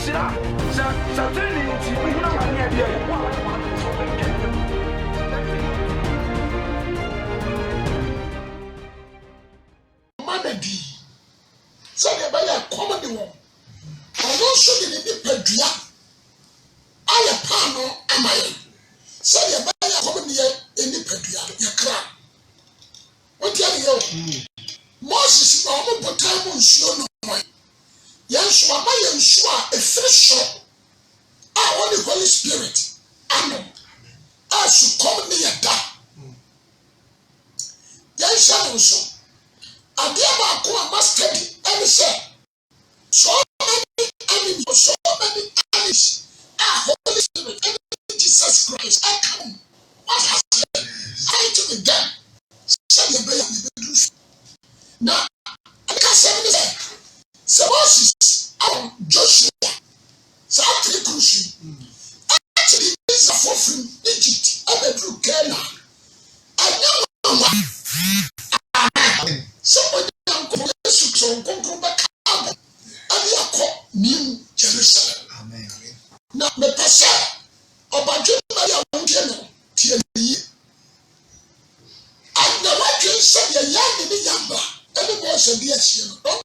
Sira, certainly, we don't have any idea. Madadi, so the buyer comedy one. And also the Pedria, I a pano, am I? So the buyer comedy in the Pedria, your crap. What tell you? Moses, no more time on show no more. Yes, what I am sure a fresh shot. I want the Holy Spirit. Amen. I should come near that. Yes, I also. I dear my must study and say, so many enemies, so many enemies. Ah, Holy Spirit, Jesus Christ, I come. What has I to be done? Say the baby. Now, I can't say so Moses, Joshua, so after the cruise, actually, this is for from Egypt, I went through Ghana. I know somebody so go back and New Jerusalem. Amen. Now, the pastor about you, Maria, and the right you said, the young in the Yamba, and the boys of the yes, but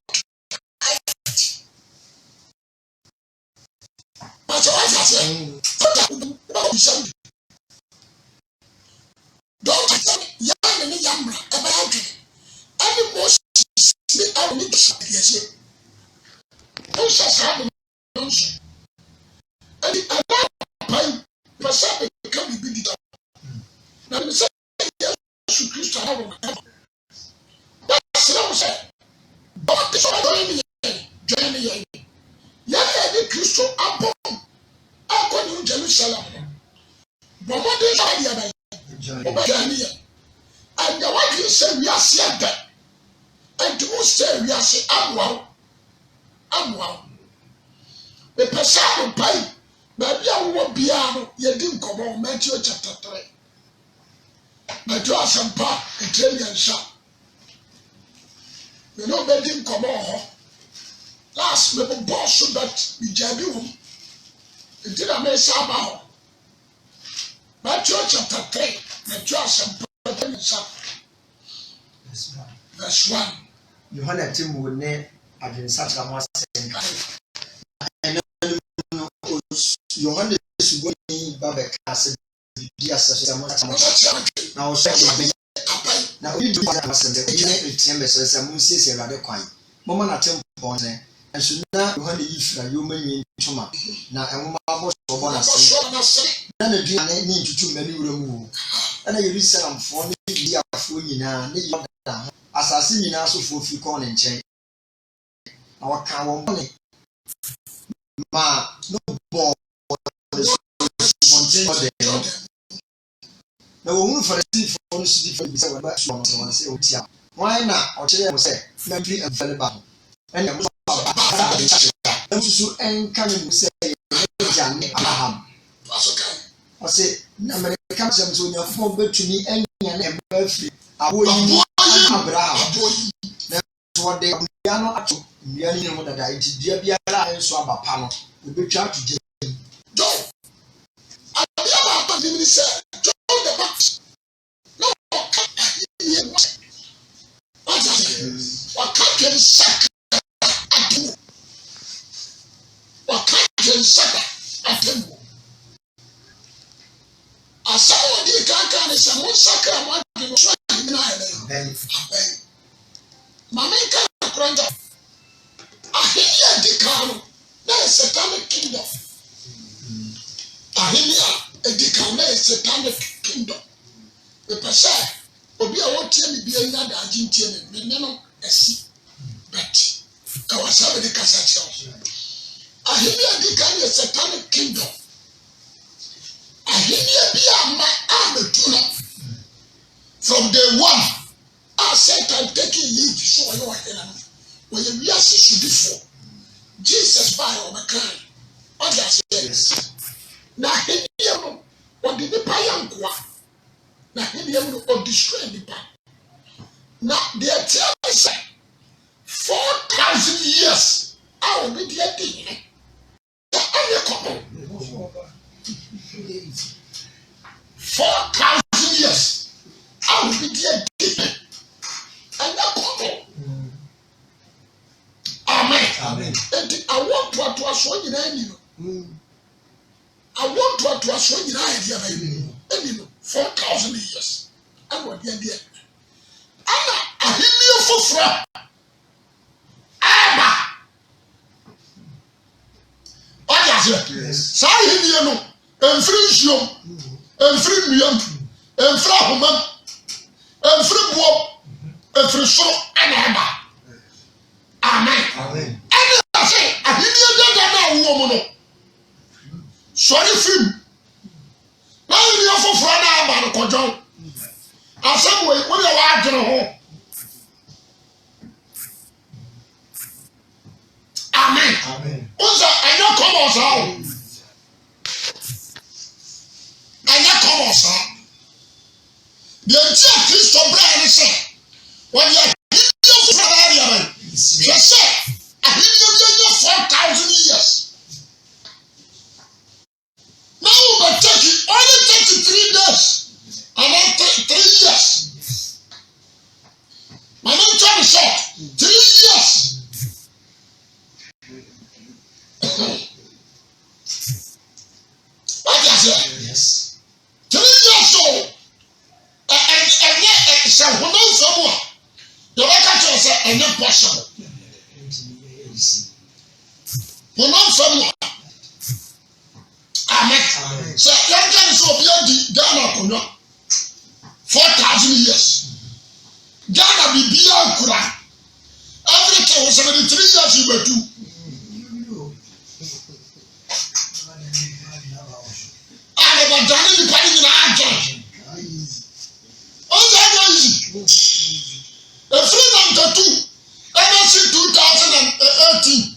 I said, don't young in the Yamba about it. Any more I need to say, don't say, and the other person can be beat up. Now, the second Christ, that's what I said. But the journey, yeah, Christo upon New Jerusalem. But what they are the and the one you say we are seeing that, and to say we are saying, I'm wow. The person will pay, maybe I won't be out, you didn't come on Matthew chapter 3. Matthew has some part, Italian shop. You know, they didn't come on. Last little boss so that we jabbed it didn't make some. Matthew chapter 3, Matthew has some part. Verse 1. Yohana Tim would name against such a master. Yohana is going Babek as a dear now, now we do the Musis and other coin. Moment at temple, and should not you honey if you may tuma. Now, a woman was for one as none of you need to too many room. And I read some for the afternoon. As I see in also for few corn and chain. Our cow money. Ma, no ball. The woman for the sea for the city for the why not? Or say, Mentally available. And the so and coming say, Abraham. I say, Americans when you're forward to me and birthday. Abraham. That's what they are not to really know that I did be alive so about panel. We be trying to do. Joe, I never said, Joe the box. No, what can't suck at you? What can't suck at you? I saw what you can't is a one sucker. Mamma can't I hear the car. There is satanic kingdom. I hear a decam, there is satanic kingdom. The person will be a what tell me be another Argentinian, the name of sea. But I was having the cassette. I hear the car, a satanic kingdom. I hear be a my arm tuna. From day one, I said I'm taking leave to show you what when you realize it should be for Jesus by on the kind. What does it? Now, here, what did the Payanqua? Now, here, or destroy the Pan. Now, they are telling us 4,000 years. I will be the idea. 4,000 years. I will be there deep. And that couple. Amen. And I want to assume you. I want to assume you. 4,000 years. I want the idea. Anna, I hear you for free. Abba. Saa yìí no mfiri nsuom mfiri nnuam mfiri ahomam mfiri buom mfiri soro ɛna ɛba amen ɛna ase ahiniya dada na awo mu no sɔre firim na ahiniya foforɔ na aba no kɔdɔn asɛm wei wɔde a wɔadwene ho amen unza ɛnyɛ kɔmɔ saa o ɛnyɛ kɔmɔ saa deɛ nti a kristo brɛ ne sɛ wɔde ahiniya foforɔ na ade aba hwɛ sɛ ahiniya bi ɛnyɛ 4,000 years na wo bɛ take only 33 days and then 3 years ma ne ntwa ne sɛ 3 years. What is it? Yes. 3 years old. And yet, it's a woman somewhere. The record says, and not possible. Woman somewhere. Amen. So, young guys will be Ghana 4,000 years. Ghana be beyond Kura. Everything was 73 years you were too. Johnny the party in our job. Oh, that easy. A freedom to 2018.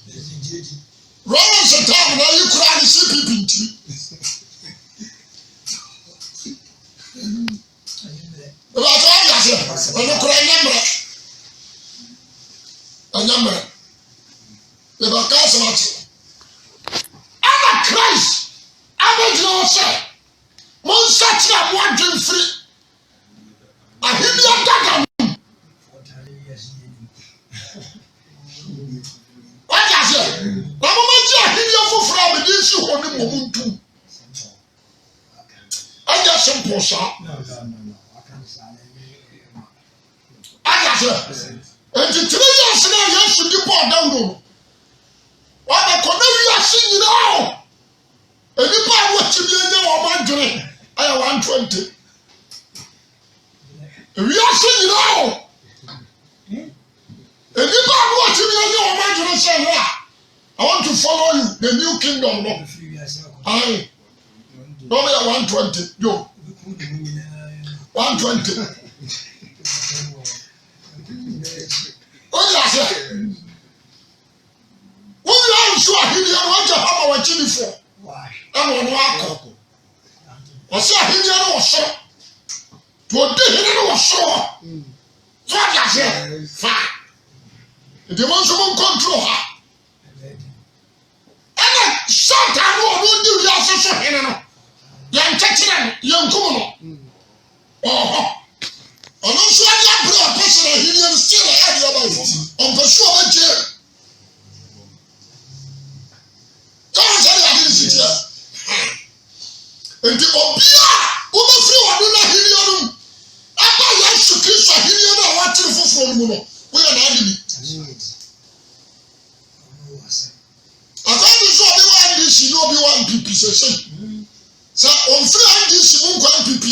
Rollins a time now you cry and see people. About all that, and you cry a number. The Bacas I'm a Christ. I'm a Joseph. Monsignor one dream free. I hear you that. What is it? The moment you hear you for from this you hold him Ubuntu. I just simple sir. No. I just and the 3 years now you should deport down. What the corner singing now? And if I watch you know about I have 120. We are saying now. And if I watch you know I want to follow you, the new kingdom. No, I don't have 120. Yo, 120. What did I say? What did I show you? I want to have our chili for. I'm on walk. I said, I hear you also. To a day, you know, so. So I said, fine. If you want someone control her, and then shut down what we do, you also so here now. Young Texan, young Kumo. Oh, and also I got brought a person that he didn't steal a head about it. On the show of a jail. Don't say I didn't sit here. And the Obia, who the few are doing here, after Yasu Christ, I hear you watching for Muno. We are not enemy. I thought you saw the one this, you know, the one PP session. So, on 300 this, you won't go and PP.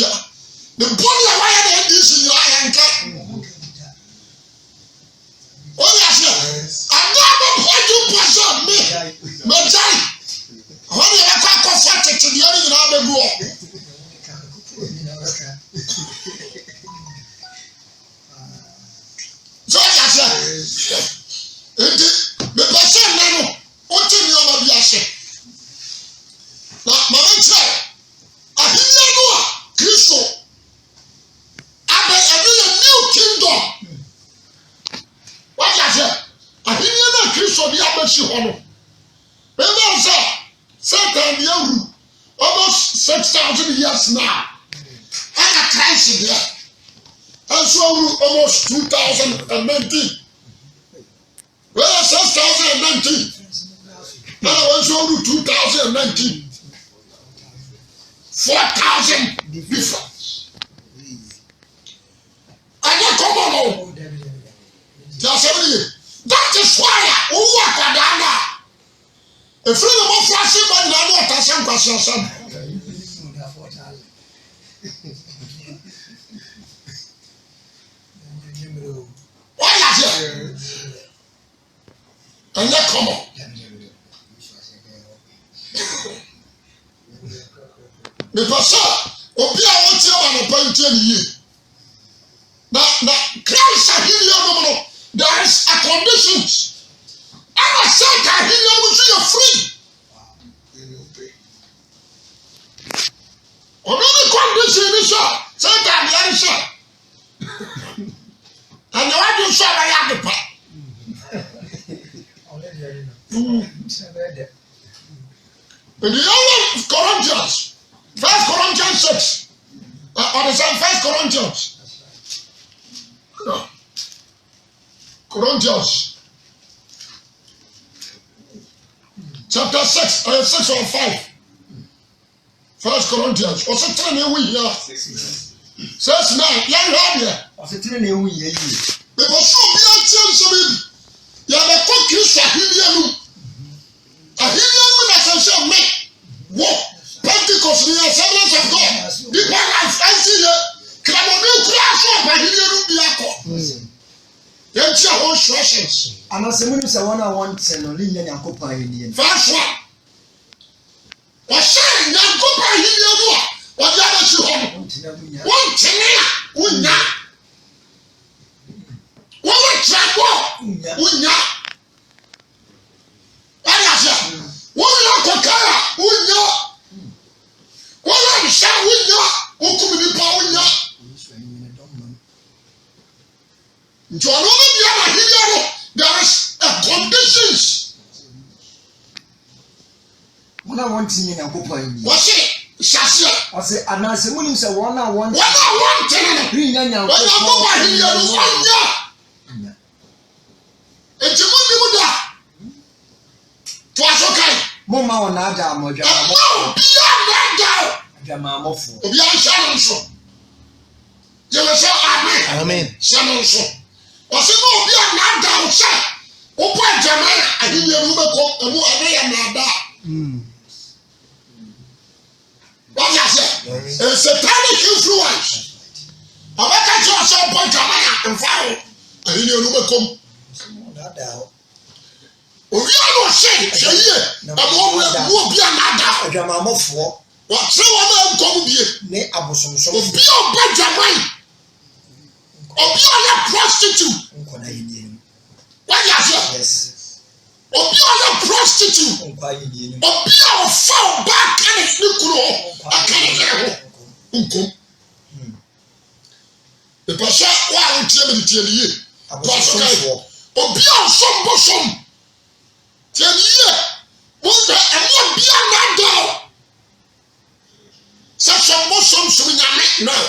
The body of wire and this in your eye and cut. Oh, yes, I never heard you pass on me. But when you are comforted to the other world, so I said, the person now, what in your Mabiashe? Now, Mamma said, I didn't know Christo. I be a new kingdom. What I said, I didn't know Christo be able to honor. Remember, Satan, the 6,000 years now. And a Christ there. And so almost 2019. Well, 6,019. And I went to 2019. 4,000 difference. And you come on. That is why who are Kadana? If you don't flash it, but you know that's some question. Why is it? And you come on. Because Obia wants you on a point. Now, Christ are here. There is a conditions. And I said that you are free. Only condition is say that you are sure. And you want to show I have the part. In the other Corinthians, 1 Corinthians 6, or the same 1 Corinthians. No. Corinthians chapter 6, 6 or 5. 1 Corinthians. What's it telling you here? Says now, young lady. What's it telling you here? Because so be a chance. You have a cook, you shall hear you. A healing that shall make what Pentecost in the assemblies of God. The parents, I see you. Come on, you crash up and hear you. Yẹn whole instructions. Àmọ́ sẹ́mi ní sẹ́ wọ́n náà wọ́n tẹ̀ náà ní ìyẹn yankó pa yìí nìyẹn. Verse 1. Ọ̀sẹ̀ yankó pa yìí ni ẹnu à wọ́n yá bá ti hàn. Wọ́n tẹ̀lé à wọ́n nyà. Wọ́n wọ́n tẹ̀ bọ̀ wọ́n nyà. Wọ́n yà sẹ́ wọ́n yà kọ̀kẹ́ à wọ́n nyà. Wọ́n yà nsá wọ́n nyà. Wọ́n kú mi nípa wọ́n nyà. Nti ọ̀nà ọ̀nà bí a máa yíyá no there is a conditions. Wọ́n náà wọ́n ti yẹn yankó pa yìí. Wọ́n sè ṣàṣìyà. Ọ̀sẹ̀ ànánsẹ̀ múni sẹ́ wọ́n náà wọ́n. Wọ́n náà wọ́n tẹ̀lé no. Bí ìyẹn yankó wọ́n yà kó pa yíyá no wọ́n nyà. Ètí mu ni mu da. Tó aṣọ káyì. Mo máa wọ̀ náà dà àmọ́ ọ̀dọ̀ àmọ́. Ẹ̀ma òbí yà náà dà o. Ọ̀dọ̀ àmọ́ fún. Òbí yà ń ṣe àná nsọ. Yẹ̀wò sọ amen. Ṣe àná nsọ. Ọ̀sẹ̀ náà òbí yà náà dà o ṣe. Ó bọ̀ ẹ̀jẹ̀ náà yà àyíyẹ ẹ̀mú bẹ̀ kọ́ ẹ̀mú ẹ̀mú yà náà dà. Wọ́n yà sẹ́, a satanic influence. Ọ̀bẹ̀ka tí ọ̀sẹ̀ ọ̀bọ̀ ẹ̀jẹ̀ náà yà nfa o. Àyíyẹ ẹ̀mú bẹ̀ kọ́ mu. Òbí yà lọ ṣe yíyẹ ẹ̀mú òbí yà náà dà o. Ọ̀dọ̀ àmọ́ fọ́. Wọ́n ti wọ́n náà ń kọ́ mu bíye. Ní abosomsom. Òbí yà ọ̀bọ̀ ẹ̀jẹ̀ náà yìí. Òbí yà yẹ prostitute. Nkọ̀dá yìí ni ẹnu. Wọ́n yà sẹ́. Obi a yɛ prostitute. Obi a ɔfa ɔba akane ne kuro hɔ akane yɛrɛ hɔ nkom. Ìpàṣẹ wa a wotie mi ni tie ni yie. Pàṣẹ ka yi. Obi a ɔsɔm bɔsɔm. Tie ni yie. Wọ́n sɛ ɛmu obi a n'ada o. Sɛ sɔm bɔsɔm sɔm nyame náà.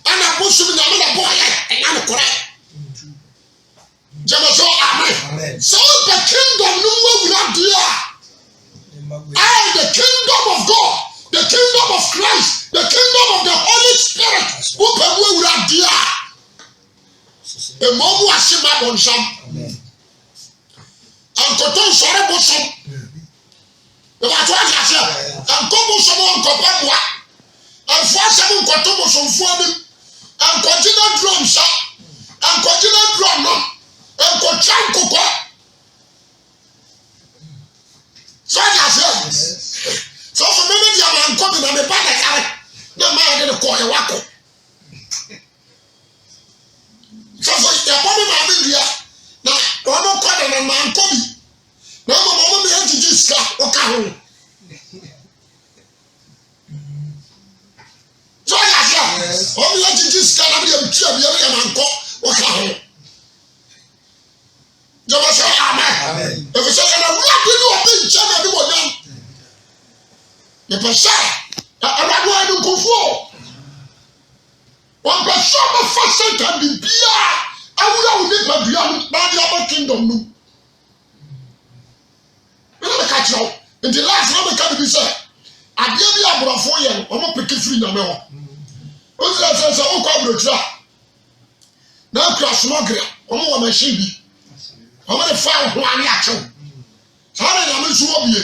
Ɛna bɔsɔm nyame na bɔ ɔyɛ ɛnya ne kora. Jẹ́mọ̀sọ́ amen. So the kingdom no more without dear. The kingdom of God, the kingdom of Christ, the kingdom of the Holy Spirit. Who can we without dear? A mom was him up on some. And Cotton sorry bosom. The what I said. And Cobo some Copamwa. And for some Cotobo some for them. And continue drum shop. And continue drum no. Nkɔtwa nkokɔ sɔɔja sɛ sɔfo mímí di àwọn nkɔ bi na mi ba na yare na mmaa yɛ de ne kɔ ɛwà kɔ sɔfo ɛbɔ mi maa mi dua na wɔn kɔ de na mmaa nkɔ bi na wɔn mi yɛ gyigyi sika ɔka ho sɔɔja sɛ wɔn mi yɛ gyigyi sika na mi yɛ mi tua bi yɛ mi yɛ maa nkɔ ɔka ho. Jọba sọ amen. Efisẹ yẹn na wúlò bí ní ọbẹ nkyẹn na ẹni wọ yẹn. Nípa sẹ Awurade wa ni kofo wọn bɛ sọ ma fa satan bibia awura wo nipa dua no na de aba kingdom no ɛna bɛ ka kyerɛw nti last na bɛ ka bi sɛ adeɛ bi aborɔfo yɛ no ɔmo peke firi nyame hɔ o ti sɛ sɛ o kɔ aburokyi a na akura smɔgere ɔmo wɔ machine bi ɔmo de fa ho ani akyɛw saa na nyame nso wɔ bie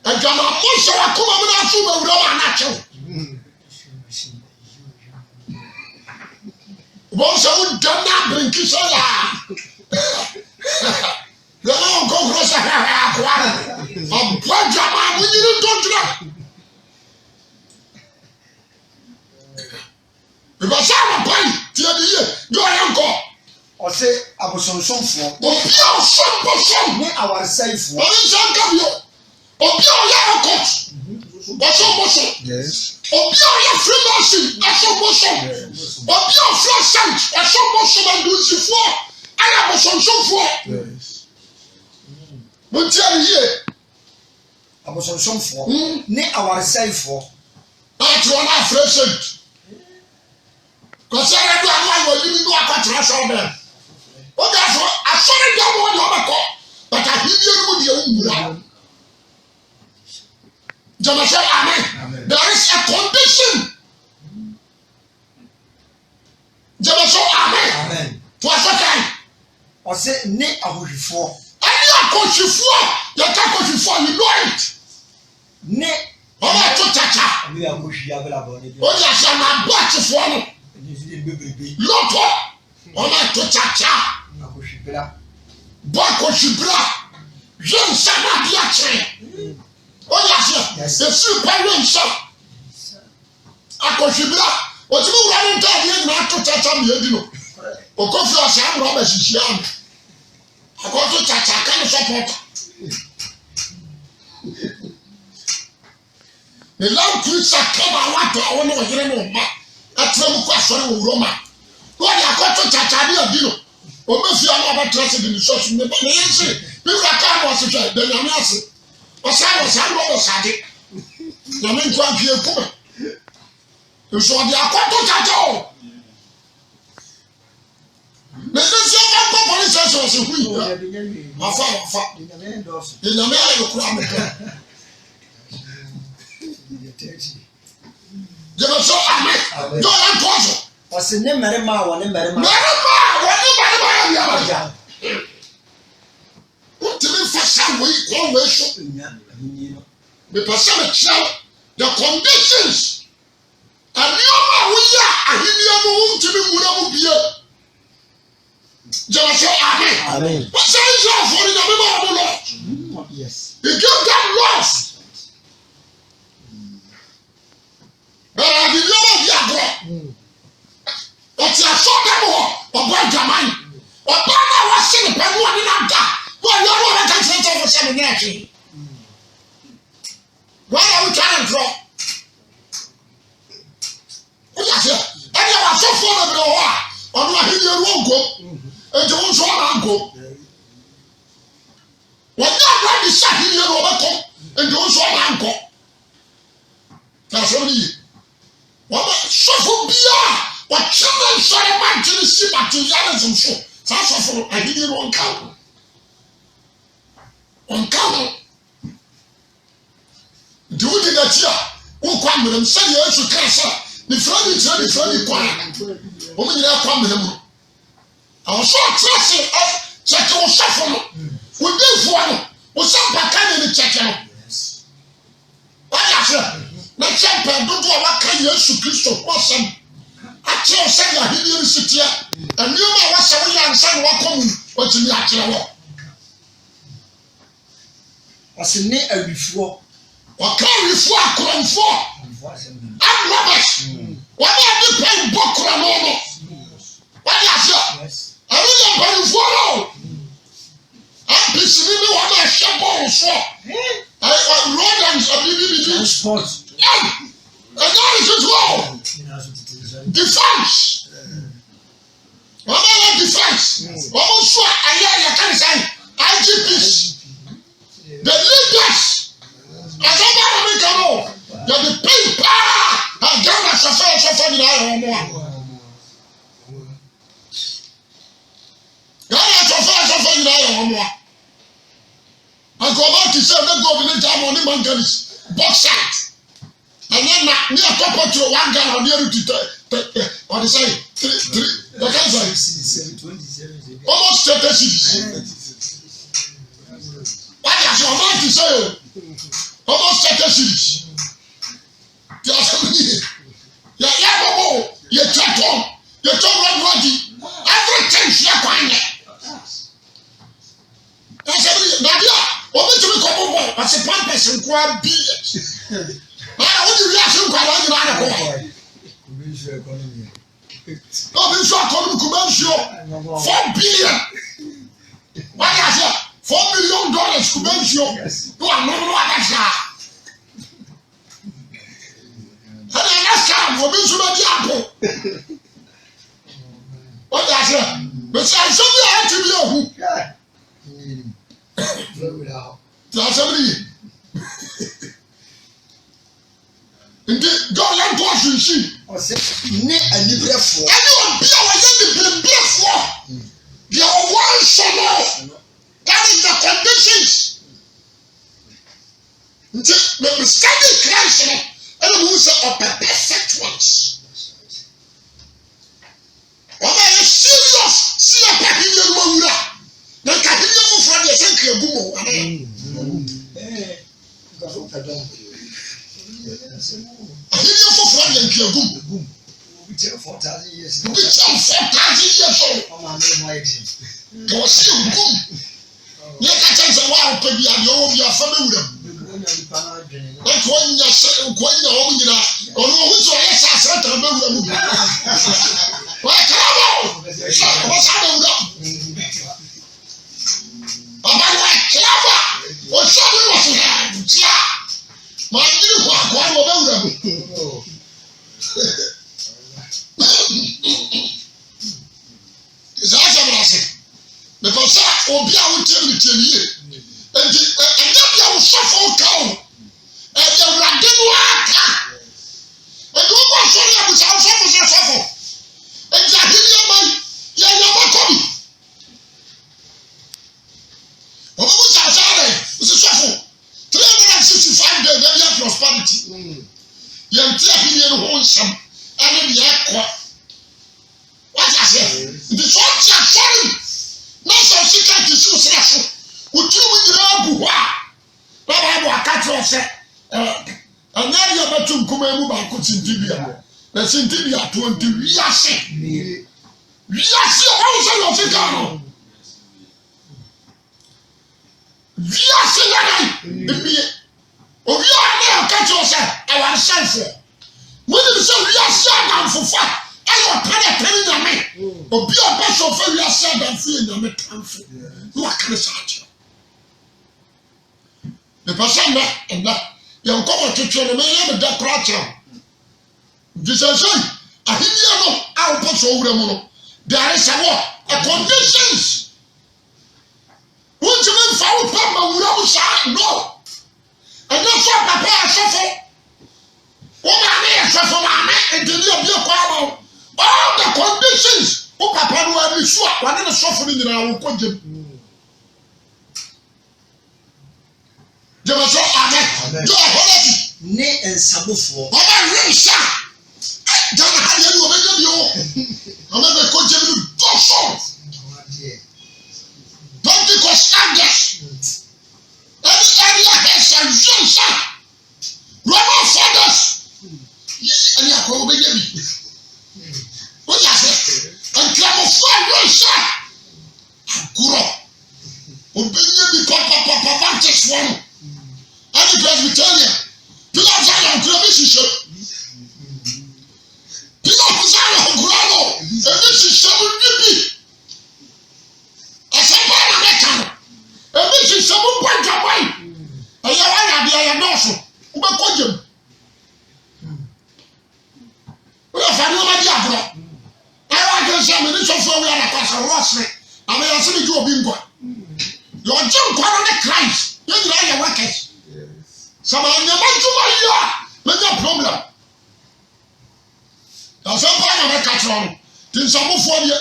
adwama mo hyɛ wakoma mo na aso ma wura ma ana akyɛw wọ́n sọ wọ́n dán náà bìrìkì sọ́yà yẹ́nà wọn kọ́ kúrò sọ hẹ́hẹ́ àkọ́wá ọ̀bọ̀ jàmá wọ́n yìí ní dọ́júra ìbáṣẹ́ àwọn pàì tí a di yé yóò yẹ nkọ́. ọ̀sẹ̀ abosonsomfoɔ. òbí a ọ̀sán bọ̀sán. ní awaresẹ́yìfoɔ. wọ́n ń sọ kábíyọ̀ òbí a ọ̀yẹ́ ẹ̀kọ́ bọ̀sán bọ̀sán. Obi a yɛ freemason ɛsɛ bɔsɔn obi a fura sant ɛsɛ bɔsɔn adunsifoɔ ayɛ abosonsomfoɔ mo ti a yie abosonsomfoɔ ne awaresɛefoɔ n'ate wɔn afra sant kɔsɛ ɛyɛ do ano ayɛ ɔyini no akɔtena sɔrɔ bɛn o de afɔ asɔre deɛ wɔn de ɔbɛkɔ bata ahibie no mu deɛ owura jama say amen there is a condition jama say amen to asakai ɔsɛ ne ahohwifoɔ ɛne akɔhwifoɔ yɛka akɔhwifoɔ you know it ne ɔmo ato kyakya ɔmo yɛ akɔhwi abelabɔ ne bi o yɛ sɛ na bɔ akyefoɔ no lɔtɔ ɔmo ato kyakya akɔhwibira bɔ akɔhwibira yɛ nsa na adi akyerɛ o yà sẹ esi pẹlú nsọ akọsibira otimi wura ni ntẹ ẹni ẹni ato tata mi edi no okofi ọsẹ amúrò ọbẹ sisi àmì akọsọ tata kánú sọpọtà ní lẹ́nkùn sàkẹ́bà wàtò àwọn ní ọ̀yẹ́rẹ́ ní ọ̀ma ẹtìrẹ́ mu kọ́ asọ́rẹ́ wò wúrọ́ ma wọ́n yà akọ́tọ̀ tata ní ẹ̀dí no ọbẹ̀ fi àwọn ọbẹ̀ tẹ̀sí di ní sọ́ọ̀sì ní bẹ́ẹ̀ ní yẹn sè bí wúrà káàmù ọ̀sẹ̀ fẹ́ dẹ̀nyàmí àsè ọ̀sán ọ̀sán ló wọ̀ sáde nyàmé nkú àbí ekúmẹ nsọ̀dì akọ́tọ̀ kyakya o nìyẹn sẹ́ ẹ̀ kọ́ polisi ẹ̀sẹ̀ ọ̀sẹ̀ hu yìí wàfà ìnyàmé ayé kúrò àmìkà jẹ́bẹ̀ sọ àmì yóò yẹ ntọ́ sọ. ọ̀sẹ̀ ní mẹ́rìnmá wọ̀ ní mẹ́rìnmá. mẹ́rìnmá yẹ bí abàjá wọ́n ti mi fa sáà wọ́n yìí kọ́ wọ́n èso. Because the conditions and you are we are ahiniya no ntimi nwura mu bie jẹ́ sẹ́ amen wọ́n sẹ́ Israel for the name of the Lord he gave them laws bẹ́ẹ̀ ahiniya ma di agorɔ ọ̀tí asọ́dẹ̀ wọ̀ ọ̀bọ̀ Germany ọ̀bọ̀ náà wọ́n sẹ́ ní pẹ̀lú ọ̀nì náà dá wọ́n yọ ọ́ wọ́n kàn sí ẹ̀jẹ̀ fún sẹ́mi ní ẹ̀kí. Why are we trying to draw? Wọ́n yà sẹ́, ẹni àwọn asọ́fọ́ náà bẹ̀rẹ̀ wọ́n a ọ̀nà àhìnìyẹ ni wọ́n gò ẹ̀jẹ̀ wọ́n sọ ọ́nà àgò. Wọ́n yà àgbà ní sẹ́ àhìnìyẹ ni wọ́n bẹ̀ kọ́ ẹ̀jẹ̀ wọ́n sọ ọ́nà àgò. Kàṣọ́ ni yìí, wọ́n bẹ sọ́fọ́ bíyà wọ́n kyẹ́ náà nsọ́rẹ́ máa ń jẹ́rìí sí màtí yára ẹ̀sìn so sáà sọ́fọ́ àhìnìyẹ ni wọ́n ká wọ́n ká wọ́n. Nti wọ́n di n'akyi a wọ́n kọ́ amena mu sẹ́ni Yesu kaa sẹ́ nìfura ni kyerẹ́ nìfura ni kọ́ a wọ́n nyinaa kọ́ amena mu àwọn sọ ọ̀tí ase ẹ kyẹ̀kyẹ̀ wọ́n sọ́fọ́ no wọ́n di ìfọ́ no wọ́n sẹ́ mpaka ní ní kyẹ̀kyẹ̀ no wọ́n yà fẹ́ na kyẹ̀ mpẹ́ dodo a waka Yesu Kristo wọ́n sẹ́m akyerẹ́ wọ́n sẹ́ni ahiniya ni si tiẹ̀ ẹnìyẹn a wọ́n sẹ́ wọ́n yẹ ansa ni wọ́n kọ́ mu wọ́n ti ní akyerẹ́ wọ́. ọ̀sẹ̀ ní awifoɔ. Ọ̀ka àwìfọ́ àkùrọ̀mfọ́ amrobers wọ́n yà ní pẹ́ẹ́n bọ́ kura n'ọ̀nà wọ́n yà fẹ́ àwọn yà mpẹ́rẹ́fọ́ náà MPC ni wọ́n yà ṣẹ́ bọ́ọ̀lù fọ́ road and bíbí transport ẹ̀yà ìṣètò defence wọ́n yà defence wọ́n sọ ayé ẹ̀yà kánisán IGPs the leaders. Asọ́gbà mi kan o, yẹ di pay pa homo. Yàrá sọfọ yìí náà yẹ homo. Àgọ́bá ti sẹ́ ẹ̀ gbọ́ mi ní jàmọ́ ní manganis bauxite. And then me a couple to 1 gallon near to what is say 3 the cancer almost 30 cities. What is your mouth to say? Almost 30 cities. You chat on, you talk body, everything she acquired. That's every Nadia, what to be called as a one person quite be. What do you reaction quite on the other? No, this is economic commercial 4 billion. What is it? $4 million commercial. You are no other. And the next time, we'll be sure of the apple. What is it? But I said, you have to be a that's every. God let us receive. Ne anibrefo. Anyone be our anibrefo. They are one son. That is the conditions. The study Christ and who say of the perfect ones. When I am serious, see a package of Mura. The Catholic friend is a Kabumo. I hear you for friend and Kabum. We tell 4,000 years. We tell 4,000 years old. There was still boom. You can't tell the wild baby and your family. That's when you say, when you're home, you know, or who's your ass at the movie. Why, come on! What's happening? About like clever. What's happening? Yeah. My new one will remember. It's also blessing. Because I will be able to tell you. And then you will suffer cow. And you will not do water. And you will show you without suffer. And you are here, man. You are never coming. What was I saying? It's a suffer. 365 days, then you have prosperity. You are taking your own son. And then you are what I say? The short sorry. No so secret issue say. Would you win your Baba I catch you say. And now you are to come and move back to Tibia. Let's see Tibia 20 years. Yes, how is it? Yes, oh, you are there, catch yourself. I was sent for. When you say we are sad for fat, I will tell me. But be a person for you are sad and feeling your metamful. You are crazy. The person that and that you come to train me with that practice. This is I hear you. I will put over the moon. There is a conditions. Won't you mean foul papa without shine? No. And that's what Papa suffer. Woman, suffer, and did you be a power? All the conditions. Oh, Papa, will be sure. One of the suffering in our country. You must say, Amen. You are quality. Ne and Sabufor. What a ring shot. Don't have you over you. I'm never coaching you. Go so. Pentecost August. Any area has a young Roman fathers. And you are going to be. What is it? And Clamophone, young son. Guru. Obey me, Papa, Baptist one. And the Presbyterian. Pillars are on Claviship. Pillars are on Grano. And this is 7 as a man American. And this is 7 points away. And you are the Ayandoso. Who are calling? We are Fanoma Diablo. I want to say, Minister for we are a person of Rossley. I may also do a bingo. Your junk on the Christ. You are your workers. Some of them are too much. No problem. Asɛm pa na mɛka kyerɛ no nti nsamofoɔ deɛ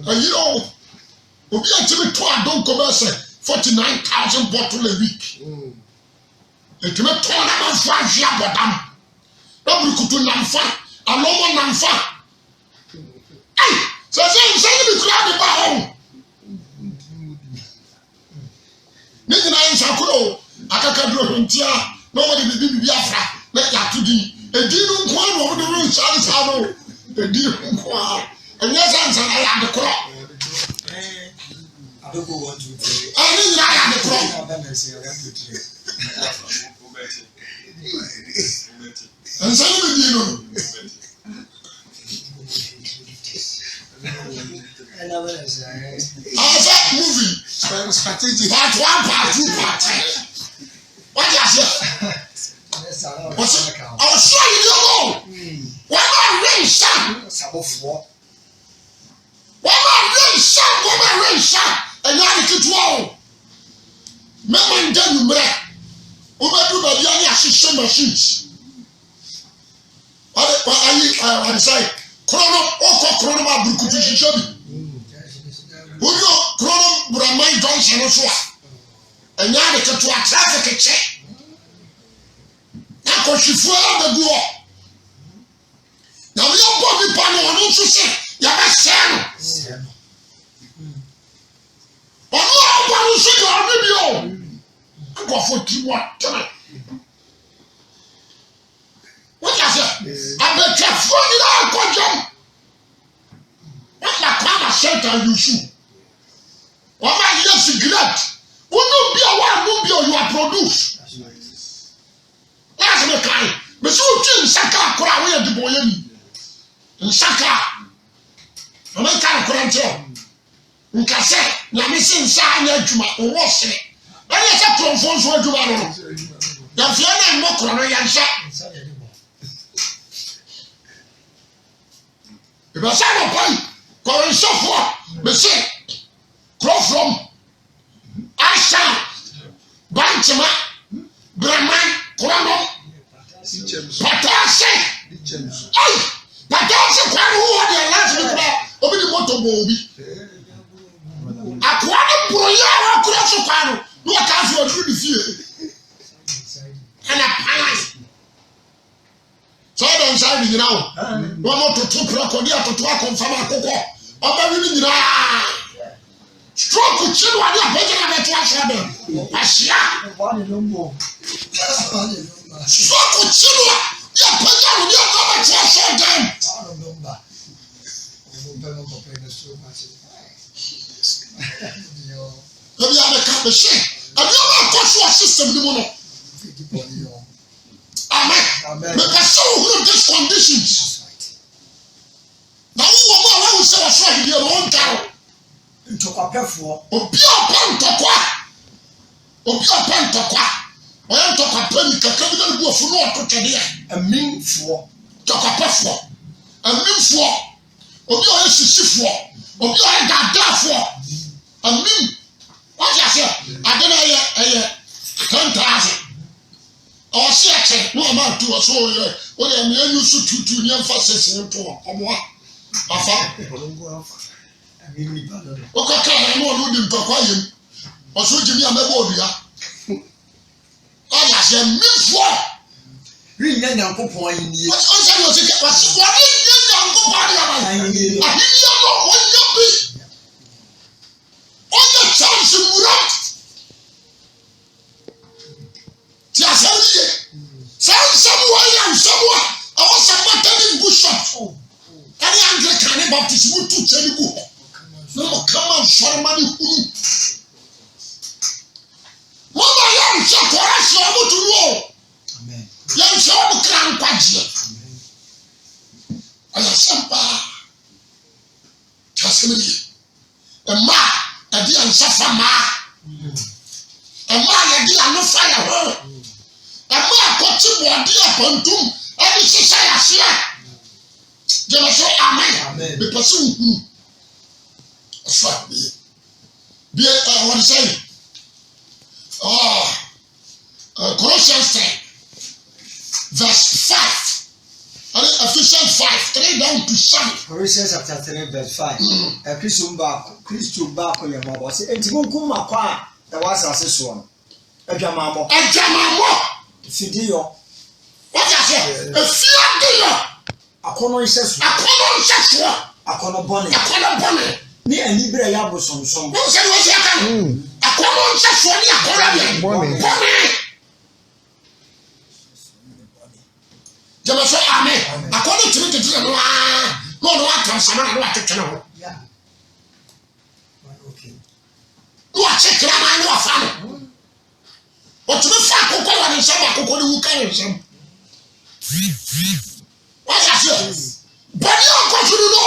ayi o obi atumi to adonko bɛ sɛ 49,000 bottle a week ɛtumi to na manfo ahwe abɔdam na burukutu namfa alɔmɔ namfa sɛ nsa ne bi kura de ba hɔ ne nyinaa nsa koro akakaduro hwentia na wɔde bibi afra na yɛato din ɛdi no nko a na wɔde rensa ne saa no ɛdi nko a ɛnyɛ sɛ nsa na yɛ ade korɔ ɛne nyinaa yɛ ade korɔ nsa ne bi di no asa movie part 1 part 2 part 3 what you say ọsọ yìí ni ọmọ wọn máa rí ìṣá wọn máa rí ìṣá ẹ̀yà àdìkìtìwọ́ o mẹ́mọ̀ ń dẹ́ nùmẹ́rẹ́ wọ́n bá dúró bàbí ayé àṣìṣe machines wọ́n sẹ́yìn kúrọ́nù ọkọ̀ kúrọ́nù máa burúkutu ṣiṣẹ́ bi wọ́n yọ kúrọ́nù buraman junction so a ẹ̀yà àdìkìtìwọ́ traffic kyẹ́ akɔhwefo abɛgu hɔ na wɔyɛbɔ nipa no ɔno nso sɛ yɛbɛsɛe no ɔno a ɔbɔ no nso deɛ ɔne bi o nkɔfo tiri wɔtene wogya sɛ abɛtwafoɔ nyinaa nkɔdwam wɔma kwama sɛnta yusu wɔma yɛ cigarette wonom bi a woanom bi a you are produce láti mi kàn yín bẹ́sẹ̀ o tún nsaka akora àwọn yẹn dìbò yẹn ni nsaka ọmọ nka akora nkyẹn nkasẹ nyame si nsa anya adwuma owó ọsẹ ẹni ẹsẹ kurọfọ nso adwuma no yànfìyà náà mbọ kura no yẹn nhyẹ ìbẹsẹ ànọpọ yìí kọrin nsọfọ bẹsẹ kurọfọ ahyà bankyema braman kurano patase ay patase kwano ho de last week ba obi di moto bo obi akwano broya wa kura so kwano no ka fi oduru di fie ana palas so don sai ni nyina wo no moto to prako dia to akonfam akokɔ oba wi ni nyina stroke chino ade abeje na beto ahwe be ahia stroke chino ya panya no dia ka beto ahwe dem obi ame ka be she abi o ma ko so system ni mo no amen me ka so who these conditions na wo mo ala wo se wa so ade no on taro ntɔkwapɛfoɔ obi ɔpɛ ntɔkwa ɔyɛ ntɔkwapɛ ni kakra bi na bu afu na ɔto twɛdeɛ aminfoɔ ntɔkwapɛfoɔ aminfoɔ obi ɔyɛ sisifoɔ obi ɔyɛ dadaafoɔ amin wɔte ase ade na ɛyɛ 10,000 ɔwɔse ɛkyɛ na ɔma ato wɔ so ɔyɛ mmeanyu so tutu ne ɛmfa sɛsi nto ɔmoa afa okaka na no no di ntokwa yem oso jimi amebo odua ala se mifo ri nya nyankopon ayi nie o se no se ke wa se wa ri nya nyankopon ayi ayi ahia no onya bi onya chance murat ti asɛmie sansɛmwa yansɛmwa awɔ sɛmata ni bushop kani Anglican ni baptist mu tu tsani bu no come on for money huru mama ya nche kwara so omo turu o amen ya nche omo kran kwaje ala sampa tasemi ema adi ansafa ma ema ya di anofa ya ho ema akoti bodi apontum edi sisa ya sia jema so amen be person huru be what is it? Colossians 10 verse 5 Ephesians 5:3 down to 7. Colossians chapter 3 verse 5. Kristo baako yɛ mɔbɔ sɛ enti munkum makwa na wasase so no. Adwamamɔ. Fidiyo. What you say? Efiadiyo. Akono nhyɛso. Akono bɔne. Ni anibere ya bosonsom. Wo se wo se aka. Akono nhyɛso ni akono bɔne. Jama so amen. Akono timi tete no ah. No aka sama na no atete no. Yeah. Okay. No achekra ma no afa no. Otumi fa akokɔ wa ne nsɛm akokɔ ne wuka ne nsɛm. What you say? Bɔne ɔkɔtunu no.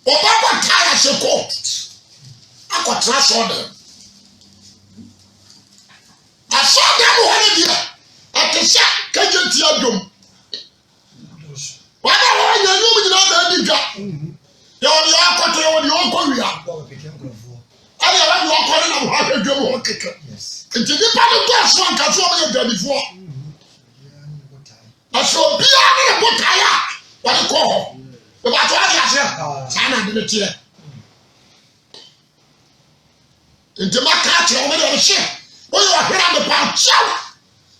Ɔbɛbɔ taya se court. Akɔtena sɔɔdɛ. Asɔɔdɛ mu hɔ ne deɛ. Ɛte sɛ kagye ti adwom. Wɔn a wɔn nyɛ anum nyinaa bɛ adi dwa. Yɛ wɔn yɛ akɔtɔ yɛ wɔn yɛ ɔkɔ wia. Ɛyɛ wɔn yɛ ɔkɔ ne nam hɔ ahwɛ dwom hɔ keke. Nti nipa no do aso ankasa wɔn yɛ dadifoɔ. Aso biara ne yɛ botaeɛ a wɔde kɔ hɔ. Ebato adi ase. Saa na adi ne teɛ. Nti ma kaa kyerɛ wɔn de ɔhyɛ. Wɔyɛ ɔhwera me pa kyɛw.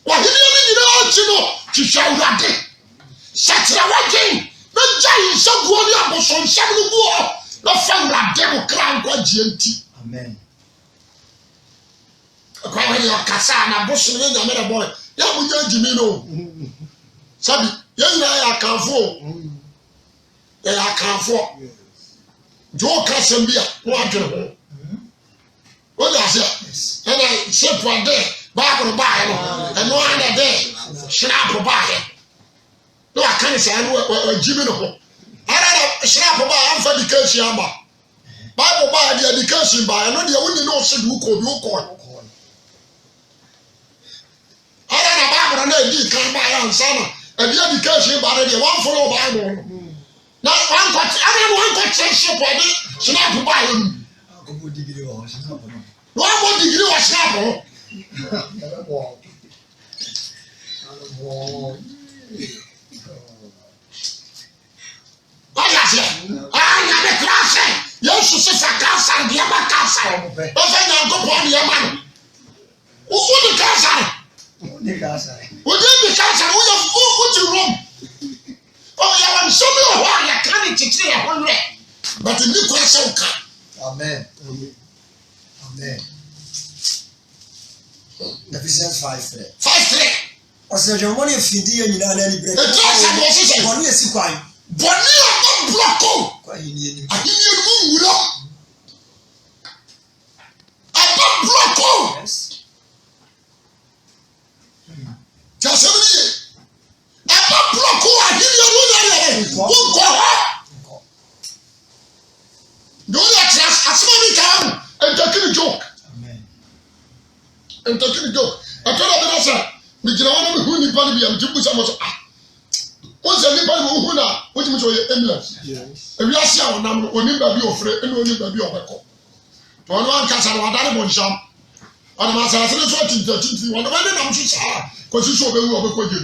Wɔhene ne nyinaa akyi no hwehwɛ awurade. Sɛkyerɛ wɔgyen. Na gya yi nsa guo ne abosonsɛm no guo. Na fa awurade mo kra nkwagyeɛ nti. Amen. Kwa wani wakasa na bosu ne nyame de boy ya bunya jimi no sabi ya nyina ya kanfo jo kasem bia no adwere ho o ya se na shepu ade ba ko ba he no eno ande de shrap ba he no aka se anu jimi no ho ara na shrap ba amfa dikasi amba Bible ba de dikasi ba eno de woni no se du ko bi ko Ara na Bible na di kan ba ya nsana ebi education ba de one follow Bible na one got ship odi snap ba ya mu Akobo degree wa snap no one more degree wa snap no Oya se anya de class Yesu se fa cancer de ba cancer o fe nya go po de ma no o de cancer Odi cancer. Odi the cancer we have go to Rome. Oh ya wan so me ho ya kan titire ya 100. But the question can. Amen. Amen. Ephesians 5:3. 5:3. Ose jo mo ni fidi ye nyina na ni break. The class and was say Boni esi kwan. Boni am blocko. Kwa yini ni. Ahini mu wura. Aba blocko. Yes. Jasabini. Aba blocko ahini mu wura. Wo ko. Do ya class asma mi kan and talking joke. Amen. And talking joke. I told her that sir, me jira wana me hu nipa ni bi am tibu sa mo so ah. Wọ́n sẹ́ nípa ni wọ́n hu na wọ́n ti mi sọ yẹ ambulance. Ewi ase a wọ́n nam no onim baabi ofure ẹni onim baabi ọbẹkọ. Wọ́n wá nkasa na wọ́n adane bọ̀ nhyam. Wọ́n nam asase ne so tintin wọ́n nam ẹni nam so saa kò si so ọbẹwu ọbẹkọ gye.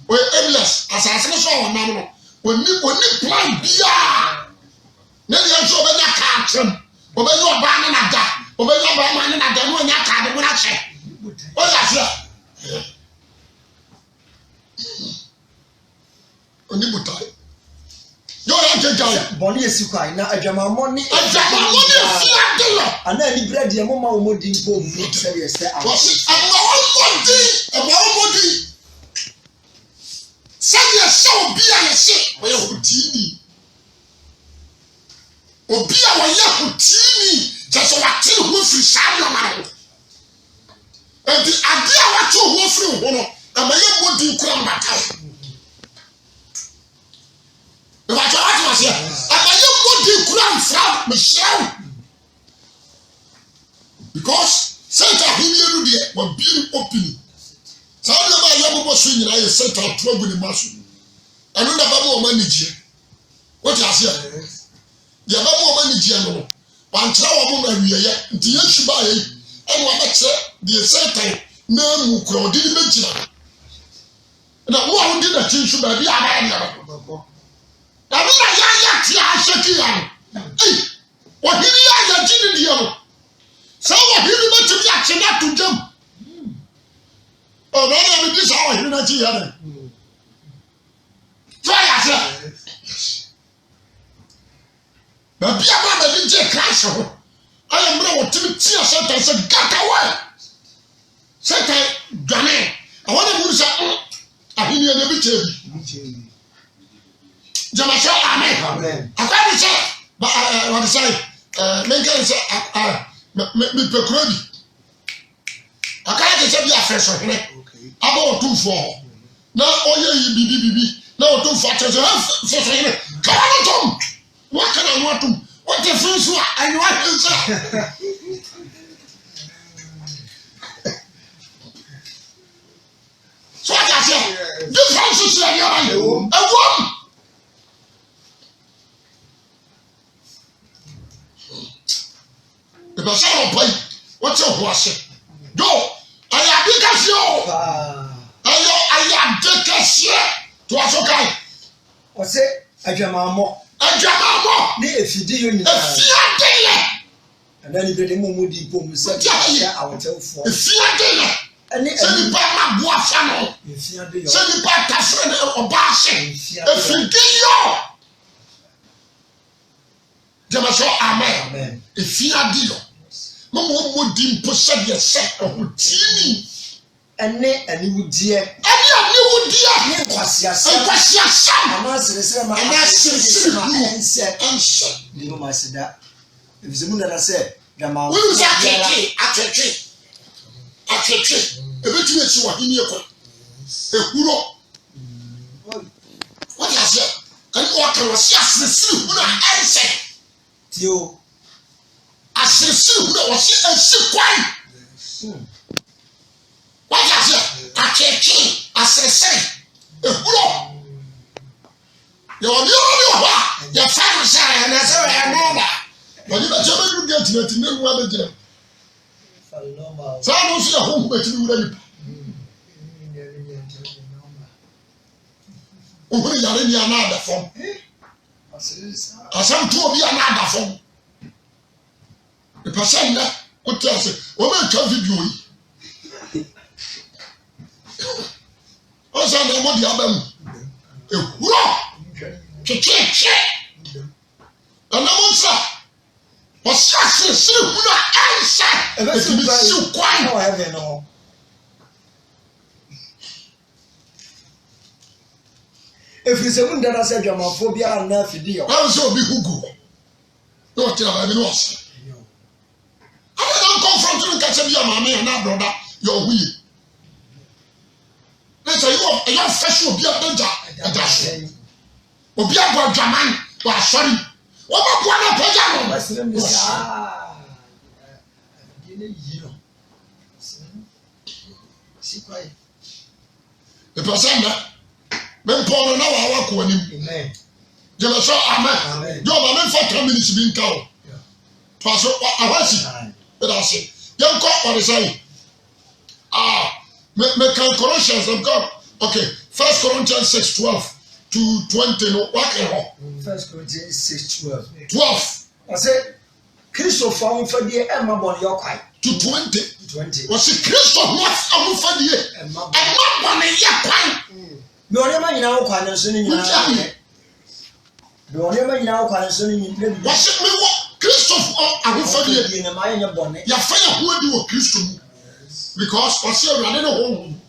Wọ́n yẹ ambulance asase ne so wọ́n nam no oni plan bia. Ne deɛ nso ɔbɛnya kaa kyerɛm ɔbɛnya ɔbaa ne nada ɔbɛnya ɔbaa ne nada ne ɔnya kaa de mo na kyɛ. Wọ́n yà fẹ́. Oni butai. Yo ya jegai. Boni esi kwan na adwamamɔ ni. Adwamamɔ ni fia de yo. Ana ni bread ye mama wo modi mpo mu serious say. Wasi amawo modi. Sɛdeɛ sɛ obi a yɛse wɔyɛ hotini. Obi a wɔyɛ hotini kyɛ sɛ wate ho firi saa nneɛma no. Enti ade a wate ho firi ho no ama yɛ modi kora mbata. Ìbàjẹ́ wá ti wá sí ẹ̀ àbáyé mọ́dé kúrò àǹfà mẹ́sàn-án because sẹ́ńtà àhínní ẹnu deẹ wọ́n bí ní opening sáà ní ẹ̀ máa yẹ bọ́bọ́ so nyina yẹ sẹ́ńtà àtúrọ̀ gu ní ma so ẹnu náà bá mú ọmọ ẹni jẹ wọ́n ti àṣẹ yẹ bá mú ọmọ ẹni jẹ nù wà ń kyerẹ́ wọn mú ẹ̀rù yẹyẹ ntì yẹn ṣì báyẹ yìí ẹnu wọn bẹ kyerẹ́ deẹ sẹ́ńtà náà mú kúrò ọ̀dí ní méjìlá na wo a wodi na tin so ba bi aba ya ba na me na ya ti a sheki ya no wo hiri ya jini di no so wo hiri ma ti ya che na to jam o no na me bi so wo hiri na ti ya no so ya se ba bi aba na bi je crash ho I am not to be tear Satan said, "Get away!" Satan, Ghana. I want to say, I hear you every day. Jamasha, amen. I can't say, but what I say, make it say, me pecrodi. I can't say, be a fresh one. About 2-4. Now, oh, yeah, you now 2-4. Come on, Tom. What can I want to? What the first one? I want to say. So what I say? This house is like a woman. The person will pay. What's your horse? Go. I am because you. I am because you. To us, okay. What's it? I jam more. Ajamamo ni efidi yo nyina efiadele ana ni bede mo mudi pom se ya awotefo efiadele ani se pa ma bo afa no efiade yo se pa tafre oba ase efidi yo Jamasho amen efiade yo mo mudi mpo se de se ohutini ene ani wudie ni kwasiasa ama sere ma ense ni no masida ebizimu na se dama we use atwetwe ebetu esi wa hini ekọ ehuro what is it kan o kan wasi asiri huro ense tio asiri huro wasi ense kwan what is it atwetwe asese ehuro yo ni wa ya fa sa na se ya nada wadi ba je be get net ne nwa be jira sa no so ya ho be ti wura ni o ho ya re ni anada fom asam to obi anada fom e person na o ti ase o be twa video yi o sa na mo di abam ehuro cheche ana mo sa o sa se huna ansa e ti si kwan no heaven no efrise mu ndana se dwamafo bia na afidi yo o so obi hugu no tira ba bi no se ana don confront you ka se bia maame na broda yo huye let's say you fresh obi abeja adaso obi agwa dwaman wa sorry wo ba bo na peja no the person that men Paul na wa ko anim amen Jamasho amen do ba men for 10 minutes bi nka o paso awasi that say yan ko or say me can Colossians of God okay 1 Corinthians 6:12 to 20 no what can 1 Corinthians 6:12 12 I said Christopher am fadie e ma bon yo kwai to 20 was Christopher am fadie e ma bon ye kwai me ore ma nyina wo kwa ne so ni nyina me ore ma nyina wo kwa ne so ni nyina bi was me wo Christopher am fadie ne ma ye bonne ya fa ya ho adi wo Christo mu because was you running home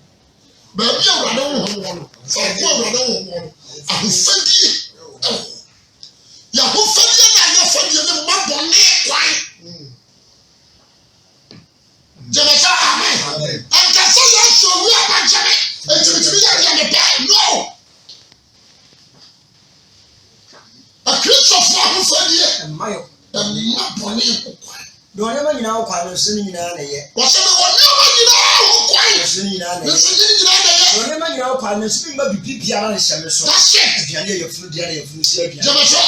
ba bi ya running home so ko running home am fadie ya ho fadie na ya fadie ne ma bonne kwai Jamasha amen and can say yes so we are not jame and ya ne die no a Christopher who fadie and mayo ma bonne kwai do ore ma nyina wo kwa ne so ni nyina na ye was me woni ma nyina wo kwai so ni nyina na ye so ni nyina na ye do ore ma nyina wo kwa ne so bi ma bibi bia na hye me so that's it biane ye funu biane ye funu sia biane Jamasha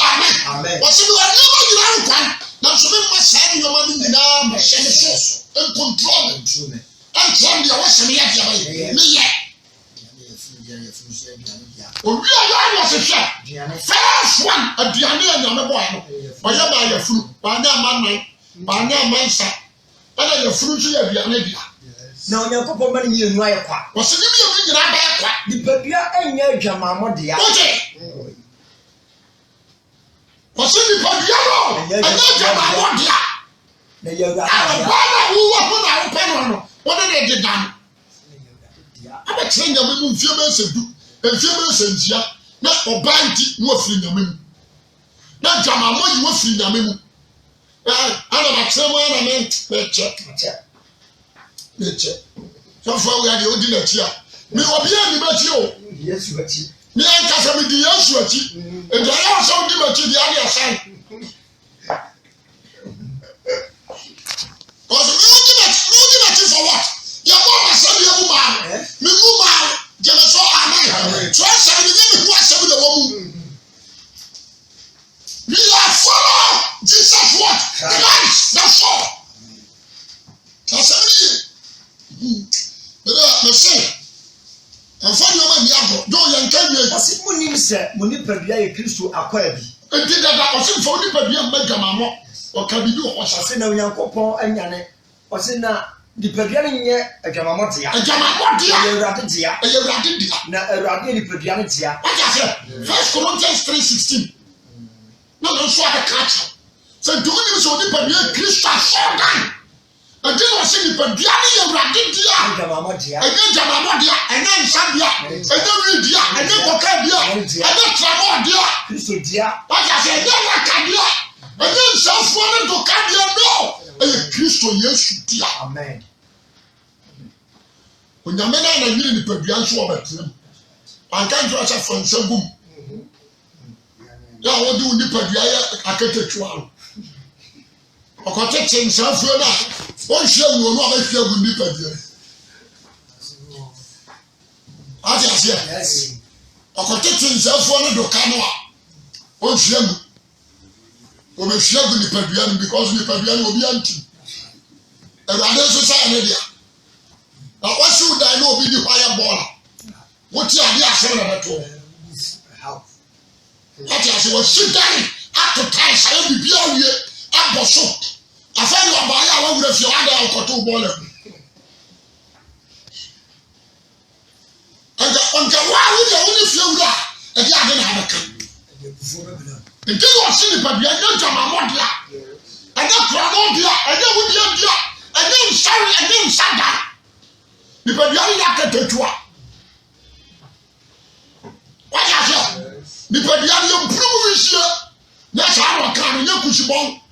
amen was me woni ma nyina wo kwai na so me ma sa ni ma ni nyina ma hye me so and control me and from the awesome ya me ye aduane yɛfunu so aduane bia owi a ya se hwɛ first one aduane ya nyame boy no ɔyɛ ba yɛfunu ba nya man ba nya mansa ana yɛfunu so ya aduane bia na onyankopɔn ba ne yɛ nu ayɛ kwa wɔse ne yɛ nyina ba yɛ kwa nipadua anya adwamamɔ dea oje wɔse nipadua no anya adwamamɔ dea na yɛwura ba na wo ho na wo pɛ no wɔde ne de dan aba kyerɛ nyame mu mfie bɛ sɛ du mfie bɛ sɛ ntia na ɔba nti na wɔfiri nyame mu na adwamamɔ yi wɔfiri nyame mu ana bakyerɛ mu ana mekyɛ sɔfo wa de odi n'akyi a me obi ani m'akyi o Yesu akyi me ankasa me di Yesu akyi ebi ayɛ ɔsɛ odi m'akyi di ade asan ɔsɛ me odi m'akyi for what yɛ bɔ asɛm yɛ mu maa me mu maa gyeme so amen so asɛm ne nyɛ me ho asɛm na wɔ mu we are follow Jesus what Christ that's all asɛm ne me say ɛmfa nneɛma ni agorɔ dɛ ɔyɛ nka wie ɔse monim sɛ mo nipadua yɛ Kristo akwaa bi enti dada ɔse mfa wo nipadua mma dwamammɔ ɔka biribi wɔ ɔhyɛ ɔse na onyankopɔn anyane ɔse na nipadua no nyɛ adwamammɔ dea adwamammɔ dea ɛyɛ awurade dea ɛyɛ awurade dea na awurade yɛ nipadua no dea wagya sɛ 1 Corinthians 3:16 na no nso abɛka akyerɛ sɛ nti wonim sɛ wo nipadua yɛ Kristo asɔɔdan ɛdi na ɔsi nipadua ni yɛ awurade dia ɛnyɛ gyamamɔ dia ɛnyɛ nsa dia ɛnyɛ wi dia ɛnyɛ kɔkɛ dia ɛnyɛ tramɔ dia Kristo dia wagya sɛ ɛnyɛ waka dia ɛnyɛ nsafoɔ ne doka dia no ɛyɛ Kristo Yesu dia amen onyame na na nyiri nipadua nso ɔbɛtena mu anka nkyerɛ sɛ fa nsa gum yɛ a wɔde wo nipadua yɛ akatatwa no ɔkɔtete nsafoɔ no a ɔnhwɛ wuo no a bɛhwɛ agu nipadua ate aseɛ ɔkɔtete nsafoɔ no doka no a ɔnhwɛ agu ɔbɛhwɛ agu nipadua no because nipadua no obi anti awurade nso sɛ ɛne dea na wɔsi wo dan na obi di hɔ ayɛ bɔɔla wote adeɛ asɛm na bɛto ate aseɛ wɔsi dan ato taes ayɛ biribi awie abɔ so afɛn ni ɔbaa yɛ a wawura fie wada ɔkɔto bɔɔla mu nka waa wudi a wudi fie wura a ɛdi ade na abɛka nti yɛ ɔsi nipadua ɛnyɛ dwamamɔdea ɛnyɛ kuramɔdea ɛnyɛ wudiadea ɛnyɛ nsari ɛnyɛ nsada nipadua yɛ akatatua wadi ase nipadua yɛ mpurumu wisie nyɛ saa na ɔka no nyɛ kusibɔn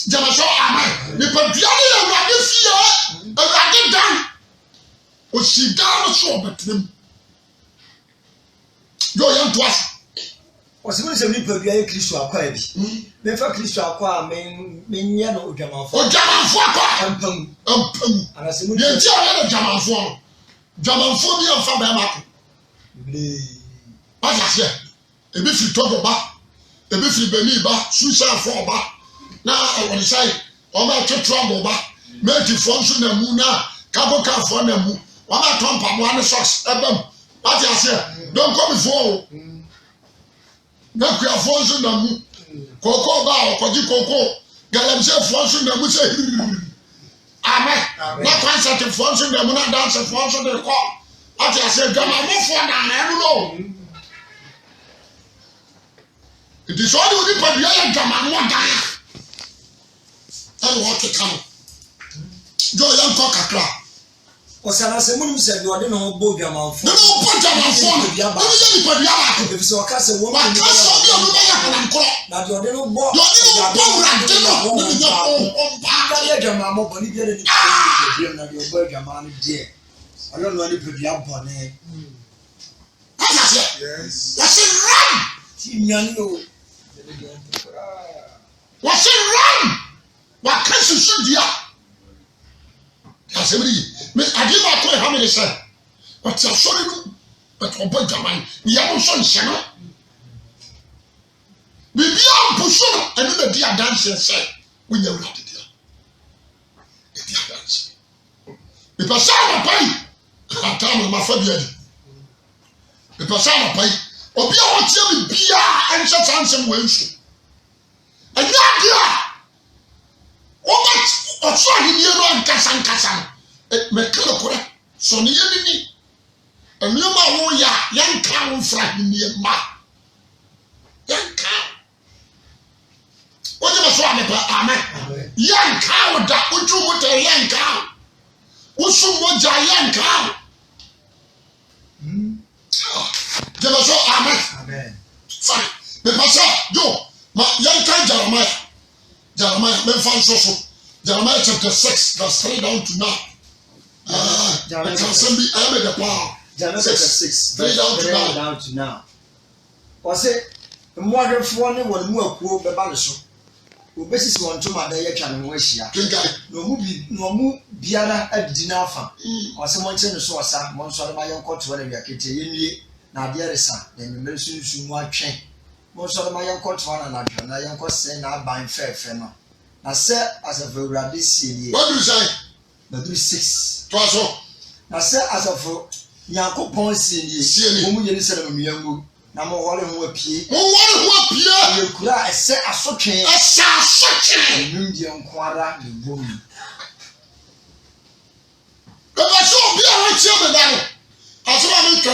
jama so amen nipadua ne yɛ awurade fie awurade dan osi dan no so ɔbɛtena mu yɛ ɔyɛ ntoa ɔse mo sɛ nipadua yɛ Kristo akwaa bi mefa Kristo akwaa menyɛ no odwamanfoɔ akwa ampamu anasɛ mo yɛ nti a ɔyɛ no dwamanfoɔ bi yɛmfa bɛrima ko wagye aseɛ ebi firi Togo ba ebi firi Benin ba Susafoɔ ba na wɔde sɛ ɔma ɛtwetwe ba metifoɔ nso na mu na kabokafoɔ na mu wɔma tɔ mpaboa ne socks ɛbɛm wagye aseɛ dɔnkɔmifoɔ o na kuafoɔ nso na mu kɔkɔɔ ba a ɔkɔgye kɔkɔɔ galamsɛfoɔ nso na mu sɛ hiriri amen na kɔnsɛtefoɔ nso na mu na dansefoɔ nso de kɔ wagye aseɛ dwamamofoɔ na anɛno no nti sɛ ɔde wo nipadua yɛ dwamamɔ dan ɛne wɔkeka no gye ɔyɛ nkɔ kakra ɔsana sɛ monim sɛ deɛ ɔde ne ho bɔ dwamanfoɔ ne wobɔ dwamanfoɔ no ne yɛ nipadua baako ɛfisɛ ɔka sɛ wɔn waka sɛ ɔde ɔno bɛyɛ honamkorɔ na deɛ ɔde no bɔ wurade no ne ne nyɛ ɔmpa yɛ dwamamɔ bɔne biara ne nipadua na deɛ ɔbɔ dwaman no deɛ ɔyɛ no nipadua bɔne asa sɛ wɔse ram ti nyane o wɔse ram waka susu dua asɛm ne yi me adeɛ baako ɛha me ne sɛ ɔte asɔre no bɛtɛ ɔbɔ dwaman yɛ mo nso nhyɛ no biribiara mposo no ɛno na di adanseɛ sɛ wonya wurade dea ɛdi adanseɛ mepɛ sɛ anɔpa yi ataa me mafa bi adi The person pay. Obi a wɔte me bia ɛnhyɛ chansem wɔ nsu. Ɛnyɛ adeɛ. Wɔn ɔtɔ ahenie no ankasa mɛka no korɛ so ne yɛ nini. Nneɛma a wɔyɛ a yɛnka wo mfra ahenie mma. Yɛnka. Wɔde ma so amepa amen. Yɛnka wo da wotwu mo tɛ yɛnka. Wosu mo gya yɛnka. Jẹ́bẹ̀ sọ amen. Fine. Bẹ́ẹ̀ sọ yo ma yẹn ká Jeremiah mẹ́fà nsoso Jeremiah chapter 6 verse 3 down to now. Ẹ̀ka sẹ́n bi ẹ̀yẹ́ mi dẹ̀ pa. Jeremiah chapter 6 3 down to now. Ọ̀sẹ̀ mmuadẹ́fọ́ ni wọ́n mu ẹ̀kọ́ bẹ́ẹ̀ bá so. Obesisi wɔn ntoma da yɛ twa ne ho ahyia. Na ɔmu biara adidi n'afa. Ɔsɛ mo nkyɛn so ɔsa mo nso ɔde ma yɛn kɔtoɔ na wia kete yɛnwie na adeɛ resa na mmemmere sunsun mu atwɛn. Mo nso ɔde ma yɛn kɔtoɔ na nadwo na yɛn kɔsɛn na aban fɛɛfɛ no. Na sɛ asafo awurade sie yie. Wɔduru sɛn. Baduru 6. To aso. Na sɛ asafo Nyankopɔn sie yie. Wɔn mu yɛ ne sɛ na mmea ngu. Na mo wɔre ho apie. Yɛ kura ɛsɛ asotwe. Nnum deɛ nko ara ne bom. Bɛbɛ sɛ obi a wɔkyia me da no. Asɛm a metwa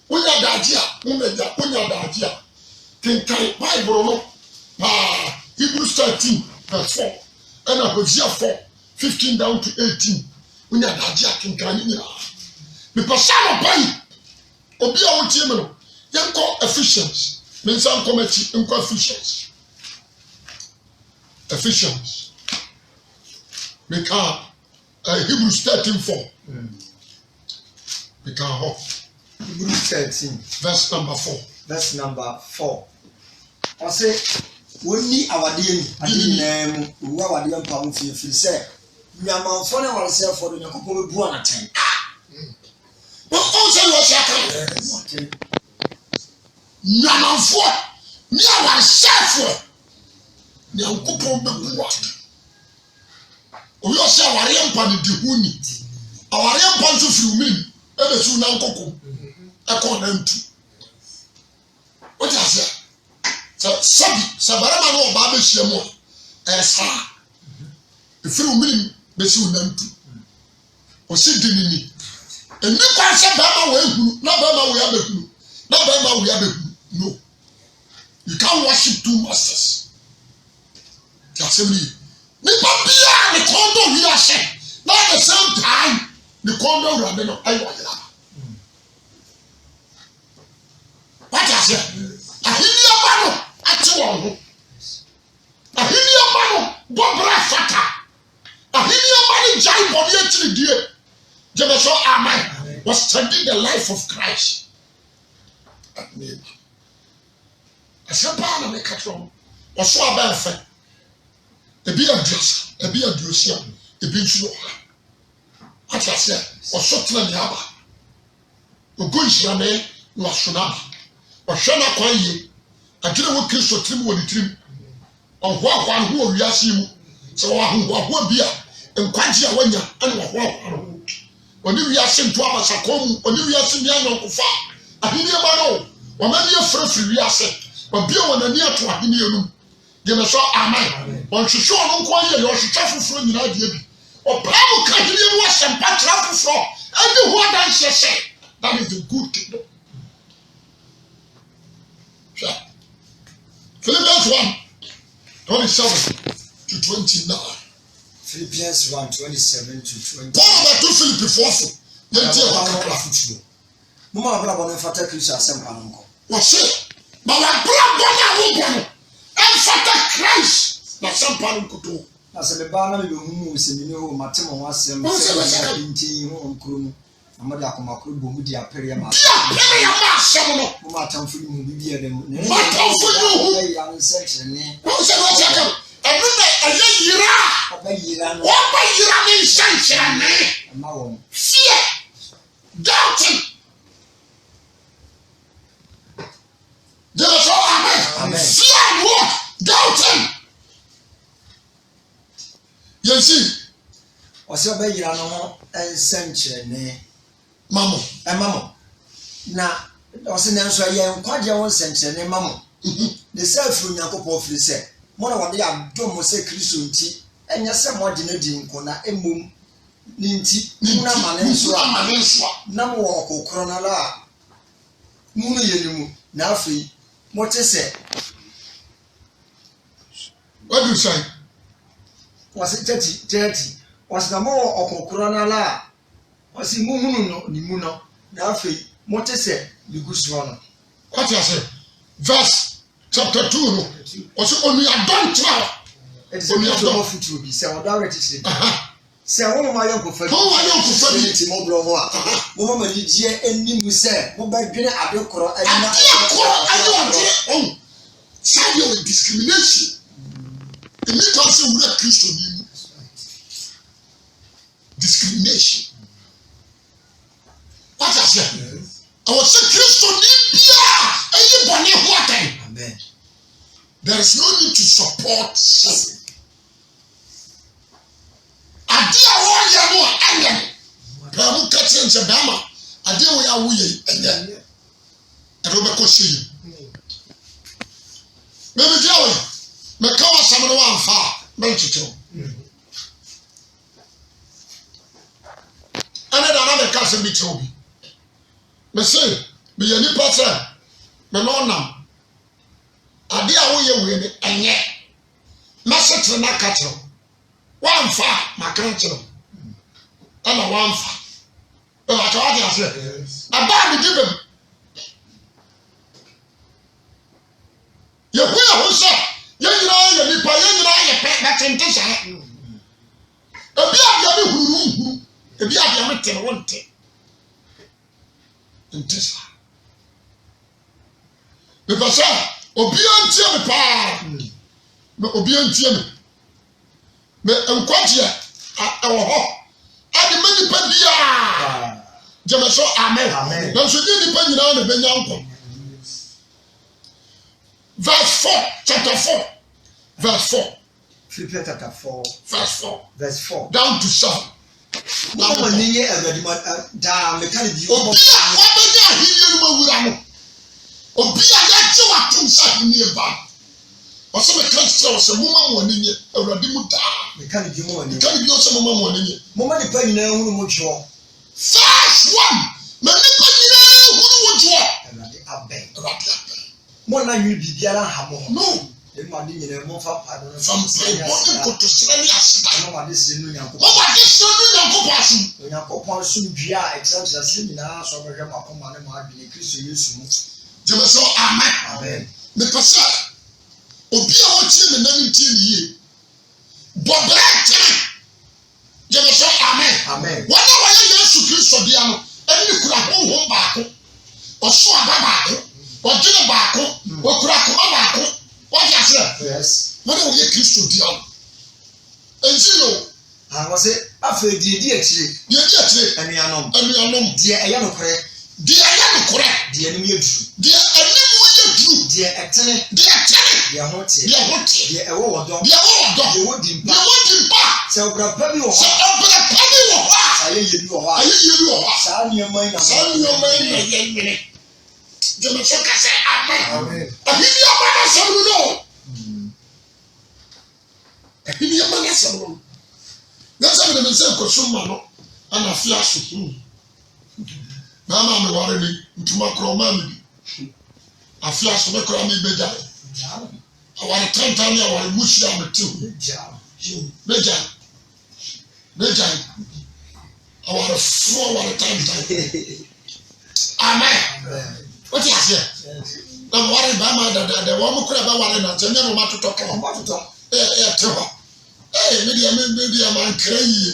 wonya daagye a wonya daagye a kenkan Bible no paa Hebrews 13 verse 4 ɛna Hosea 4 15 down to 18 wonya daagye a kenkan ne nyinaa. Mepɛ sɛ anɔpa yi obi a wɔtie me no yɛnkɔ Ephesians mensa nkɔmɛkyi nkɔ Ephesians meka Hebrews 13:4 meka hɔ Hebrews 13 verse number 4 ɔsɛ wɔnni awadeɛ ni ade nyinaa mu owu awadeɛ mpa ho firi sɛ nwamanfoɔ ne awaresɛfoɔ do Nyankopɔn bɛbu anatɛn. Ɔsɛ wɔhyɛ aka nyamanfoɔ ne awaresɛfoɔ Nyankopɔn bɛbu ate. Obi ɔsɛ awareɛ mpa ne di ho ni awareɛ mpa nso firi wumini ɛbɛsi na nkɔkɔ ɛkɔ na ntu. What is that? Sɛ barima no ɔbaa bɛhyia mu a ɛyɛ saa ɛfiri wumini bɛsi na ntu. Ɔsi di ne ni ɛni kwan sɛ barima wɔ ehunu na barima wɔ abɛhunu na barima wɔ abɛhunu. No, you can't worship two masters. The assembly. Nipa bia the condo we are set. Now at the same time, the condo running no ayo ayala. What I say? Ahinia mano ati won ho. Ahinia mano bobra fata. Ahinia mano jai body atiri die. Jebeso amen. Was studying the life of Christ. At me. Asɛmpa na meka kyerɛ wo ɔso aba ɛfɛ ebi aduosia ebi nso wɔ ha ate aseɛ ɔso tena ne aba ogu nhyirame na ɔso no aba ɔhwɛ no akwan yie adwene wɔ Kristo tirim wɔ ne tirim ɔhoahoa no ho wɔ wiase yi mu sɛ wɔwɔ ahohoahoa bi a nkwagye a wanya ɛne wɔhoahoa no ho ɔne wiase nto abasakɔn mu ɔne wiase nni anyɔnkofa ahenniɛ ba no wɔmani afirafiri wiase Obia wanani ato ahini enum. Yeme so amen. Onhwehwe ono nko aye yo hwehwe foforo nyina die bi. Obramu ka hini enu asempa tra foforo. Ade ho adan hyehye. That is the good kingdom. Sure. Philippians 1:27 to 29. Philippians 1:27 to 29. Paul ba to Philippi 4. Yentie akakra futuo. Mama abra bona fata Kristo asempa no nko. Wo se ma wa bra bona wo bono. Emfata Christ na asempa no nkoto. Na se me ba na me behu se me ne ho mate mo asem se na ntin ho nkuro mu. Amade akomakro bomu di apere ma. Apere ya ma asem no. Mo ma tamfo mu bibia dem. Ma tamfo mu. Ya nse kyene. Wo se wo tiaka. Enu na eye yira. Obayira no. Obayira ni nsankyene. Ma wo. Fear. Doubting. Just amen. Fear and what? Doubting. You see? Ose obayira no ho ensankyene. Mamo. Mamo. Na ɔsɛ nanso ɛyɛ nkwagye wɔn nsɛnkyerɛnne ma mo ne sɛ afiri onyankopɔn firi sɛ mo na wɔde adom mo sɛ kristo nti ɛnyɛ sɛ mɔgye no di nko na mmom ne nti muna ma ne nso a na mo wɔ ɔkokoro no ala a mu no yɛ ne mu na afei mote sɛ wadu sɛ wɔse 30 wɔse na mo wɔ ɔkokoro no ala a wɔse muhunu no ne mu no na afei mote sɛ ne gu soɔ no what you say verse chapter 2 no wɔse onuadɔn kyerɛ ɛte sɛ kristo mɔfoturo bi sɛ ɔdɔ awɛkyekyere sɛ wɔmama yɛ nkofa bi nti mɔborɔ ho a momama nigyeɛ anim sɛ mobɛdwene ade korɔ anyina saa deɛ wɔ discrimination ɛnipa sɛ wura kristo ni mu discrimination what you say ɛwɔ sɛ kristo ni biara ɛyi bɔne ho atɛn there is no need to support sin ade a wɔyɛ no a ɛnyɛ no mu ka kyerɛ nkyɛ bɛrima ade a wɔyɛ awoyɛ ɛnyɛ ɛde wobɛkɔ hyɛ yi mɛmɛgye awɔ mɛka wɔasɛm no wɔamfa a mɛnkyekyerɛw ɛne da na mɛka asɛm bi kyerɛw bi mɛse meyɛ nnipa sɛ mene ɔnam ade a woyɛ wei ne ɛnyɛ mɛsekyere no aka kyerɛw wamfa a maka kyerɛw ɛna wamfa ɛwaka wate aseɛ ɛbaa ne di bam yɛhu yɛ ho sɛ yɛn nyinaa yɛ nipa yɛn nyinaa yɛ pɛ bɛtente saa ebi adeɛ me huruhuru ebi adeɛ me te ne wo nte nte saa mepɛ sɛ obiara ntie me paa na obiara ntie me me nkwagyeɛ ɛwɔ hɔ ade ma nipa biara gyeme so amen nanso nye nipa nyinaa na bɛnya nkwa verse 4 chapter 4 verse 4 Philippians chapter 4 verse 4 down down to 7 mama ni yɛ awurade daa meka ne bi obi a wabɛnya ahenni no mawura no obi a yɛgye watom sɛ ahenni ba ɔsɛ meka kyerɛ wɔ sɛ moma mo ani nye awurade mu daa meka ne bi mo ani meka ne bi ɔsɛ moma mo ani nye moma nipa nyinaa hunu mo dwoɔ verse 1 na nipa nyinaa hunu wo dwoɔ awurade abɛn awurade abɛn mo na nwi biribiara ha mo ho no ɛma ne nyinaa mo fa pa no from bɔne nkotosrɛ ne aseda mama de sɛ no nyankopɔn mama de sɛ no nyankopɔn asom onyankopɔn so dua a ɛkyerɛkyerɛ sɛ nyinaa so bɛhwɛ mo akoma ne mo adwene kristo yesu mu gyeme sɛ amen amen mepɛ sɛ obi a wɔtie me nan ntie ne yie bɔbrɛ kyerɛ gyeme sɛ amen wɔn a wɔyɛ yesu kristo bia no ɛne ne kura honhom baako ɔso aba baako ɔgyene baako ɔkura akoma baako wɔde aseɛ wɔn a wɔyɛ kristo bia no ɛnti yo wɔ sɛ afei deɛ di akyire anuanom deɛ ɛyɛ nokorɛ deɛ anim yɛ duru deɛ anim yɛ duru deɛ ɛtene deɛ ho te deɛ ɛwɔ wɔ dɔ deɛ wɔ di mpa sɛ ɔbra pa bi wɔ hɔ a saa yɛ yie bi wɔ hɔ a saa nneɛma yi na yɛ nwene gyeme so ka sɛ amen ahenni ama no asɛm no no ahenni ama no asɛm no na sɛ mede me sɛ nkɔso ma no ana fi aso maama me ware ne ntoma korɔ ɔma me bi afi aso me korɔ me bɛgya aware tantan ne aware muhyia me te ho bɛgya aware fo aware tantan amen wote aseɛ na ware bɛma dadada wɔn mo kora bɛware na nkyɛn nyɛ no matotɔ kɔ ɛte hɔ medeɛ mankra yie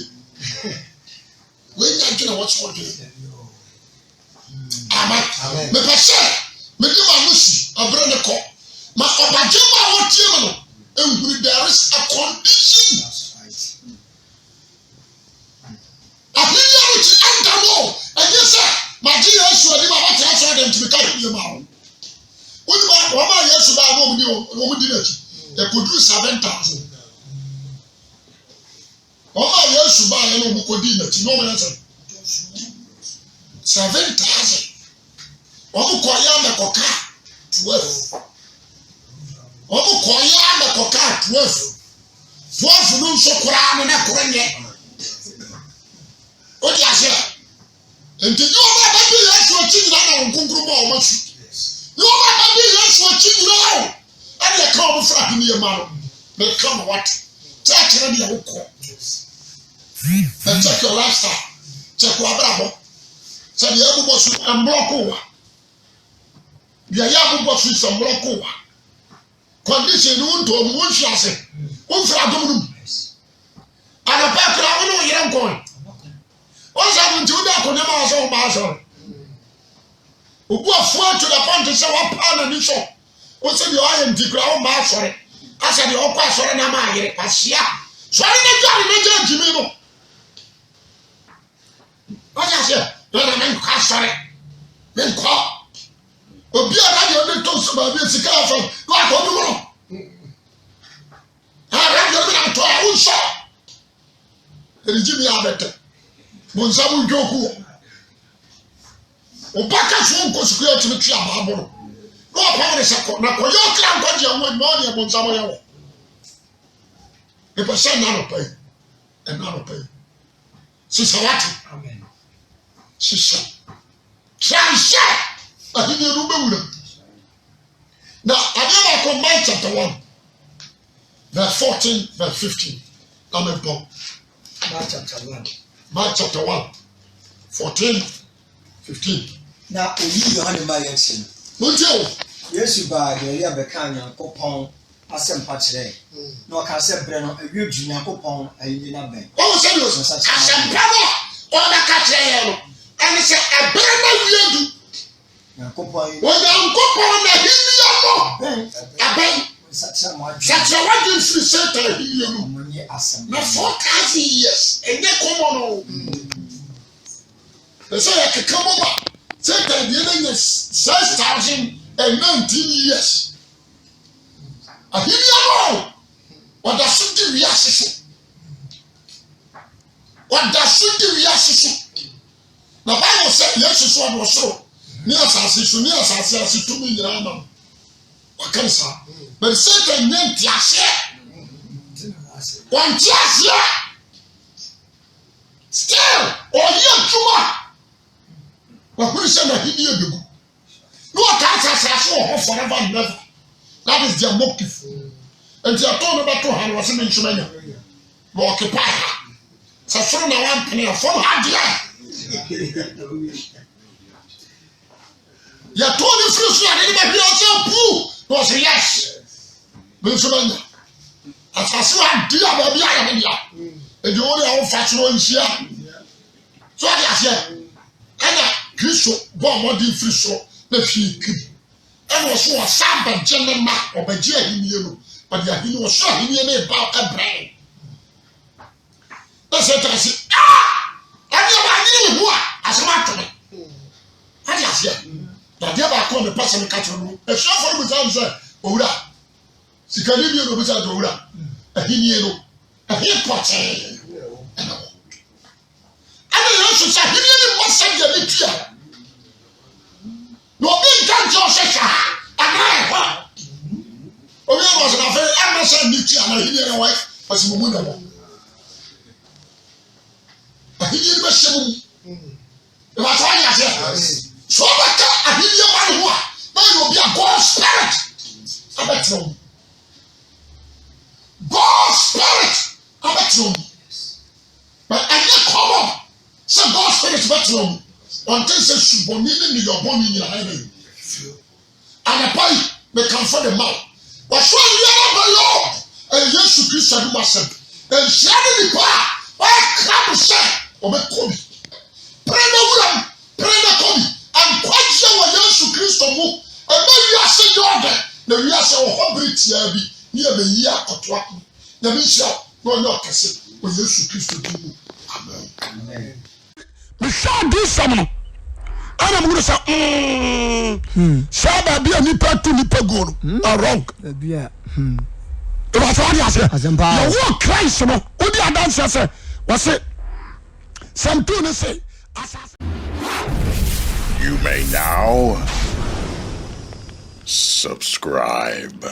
wɔanya adwene wɔkye wɔdwene amen mepɛ sɛ mede ma no si aberɛ ne kɔ ma ɔbagye ma a wɔtie mu no ɛnhunu there is a condition ahenni a wokyi anta no ɛnyɛ sɛ magye yesu adi ma wɔtena sɛ ɔde ntimi ka hwie ma wo wonima wɔma yesu baa na ɔmudi n'akyi yɛkɔduru 7,000 wɔma yesu baa yɛ na ɔmukɔdi n'akyi na ɔmɛyɛ sɛ 7,000 Omo koya me koka 12. Omo koya me koka 12. 12 no nso kora no na korenye. Odi ase. Enti yo ba ba bi Yesu ochinyira na nkunkuru ba o masu. Yo ba ba bi Yesu ochinyira o. Ade ka o fra bi ne ma no. Me come what? Church na dia wukọ. And check your lifestyle. Check your bravo. Say the able boss and block over. The able boss is some block over. Condition you to one shase. One for abdomen. And a back around no young coin. What's happened to that on the mass or mass? Who are forward to the point to say what pound and shop. What's in the iron to ground master? I said the opera sorry na my pasia. So I didn't get Jimmy. What I say? Let me cast sorry. Then call. But be a radio that talks about this car from what I do. I ran the to our own shop. Then Jimmy Abbott. Monsamu Joku. Opaka phone consequence to the Chiababo. No power is a cop. Now, your clan got your one money upon someone. The percent not pay and not pay. Sisawati. Amen. Sisa. Transfer. I didn't remember. Now, I never combine chapter 1, verse 14, verse 15. Amen. Mark chapter 1. Mark chapter 1, 14, 15. Now, you Yohane Marianson. Yesu ba gari abeka Nyankopon asempa kire na o ka se bre no awie ju Nyankopon ayi na ben o se do asempa no o na ka kire ye no ene se ebre na wie du Nyankopon o Nyankopon na himia mo ben aben sacha wadu free Satan himia no monye asem na 4,000 years enye komo no so ya kekamo ba Satan the 6,019 years. A himia what does it do? Yes, what does it do? Yes, the Bible said, yes, one was so. Near Sassi to me, what can say? But Satan named Tiasia. One Tiasia. Still, or you, Juma. But who is a himia? No can't forever and never. That is their motive. And they are told about 200 was in Chumania. Occupy her. So from now on, penny from her. You are told the first one, anybody else poo was a yes. Chumania. As I saw, dear baby, I am here. And you only have fashion on here. So I said, and Christo, one more deep free show. And was so a sample general mark of a genius, but he was sure he knew about a brain. That's what I said. I never knew what as a matter of me. I just said, that never called the person catcher. A shop for the answer, Oda. She can leave you without Oda. A hero, a hip potty. I also said, he really must send the literature. No being can't just say, and I was not very Emerson Nietzsche and I hear a wife as a woman. I hear the same. If I tell you, I said, so I hear you one who now you'll be a God's spirit. I bet you. God's spirit. I bet you. But I get come up. So God's spirit bet you. Until says you in your body in your head. And a pie may come for the mouth. But so you are by your and yes, you Christ and myself. And sharing the power, why come say, or make Kobe. Pray the woman, pray the Kobe, and quite sure what yes, you Christ or move. And then you are saying your order. The we are so hungry to be near the year or twat. The mission, no, not to say, when yes, you Christ do. Amen. We shall do something. And I'm going to say, Saba be a nipper to nipper go. Wrong. It was what I said. You walk Christ, what the other say? Was it? Some two say, You may now subscribe.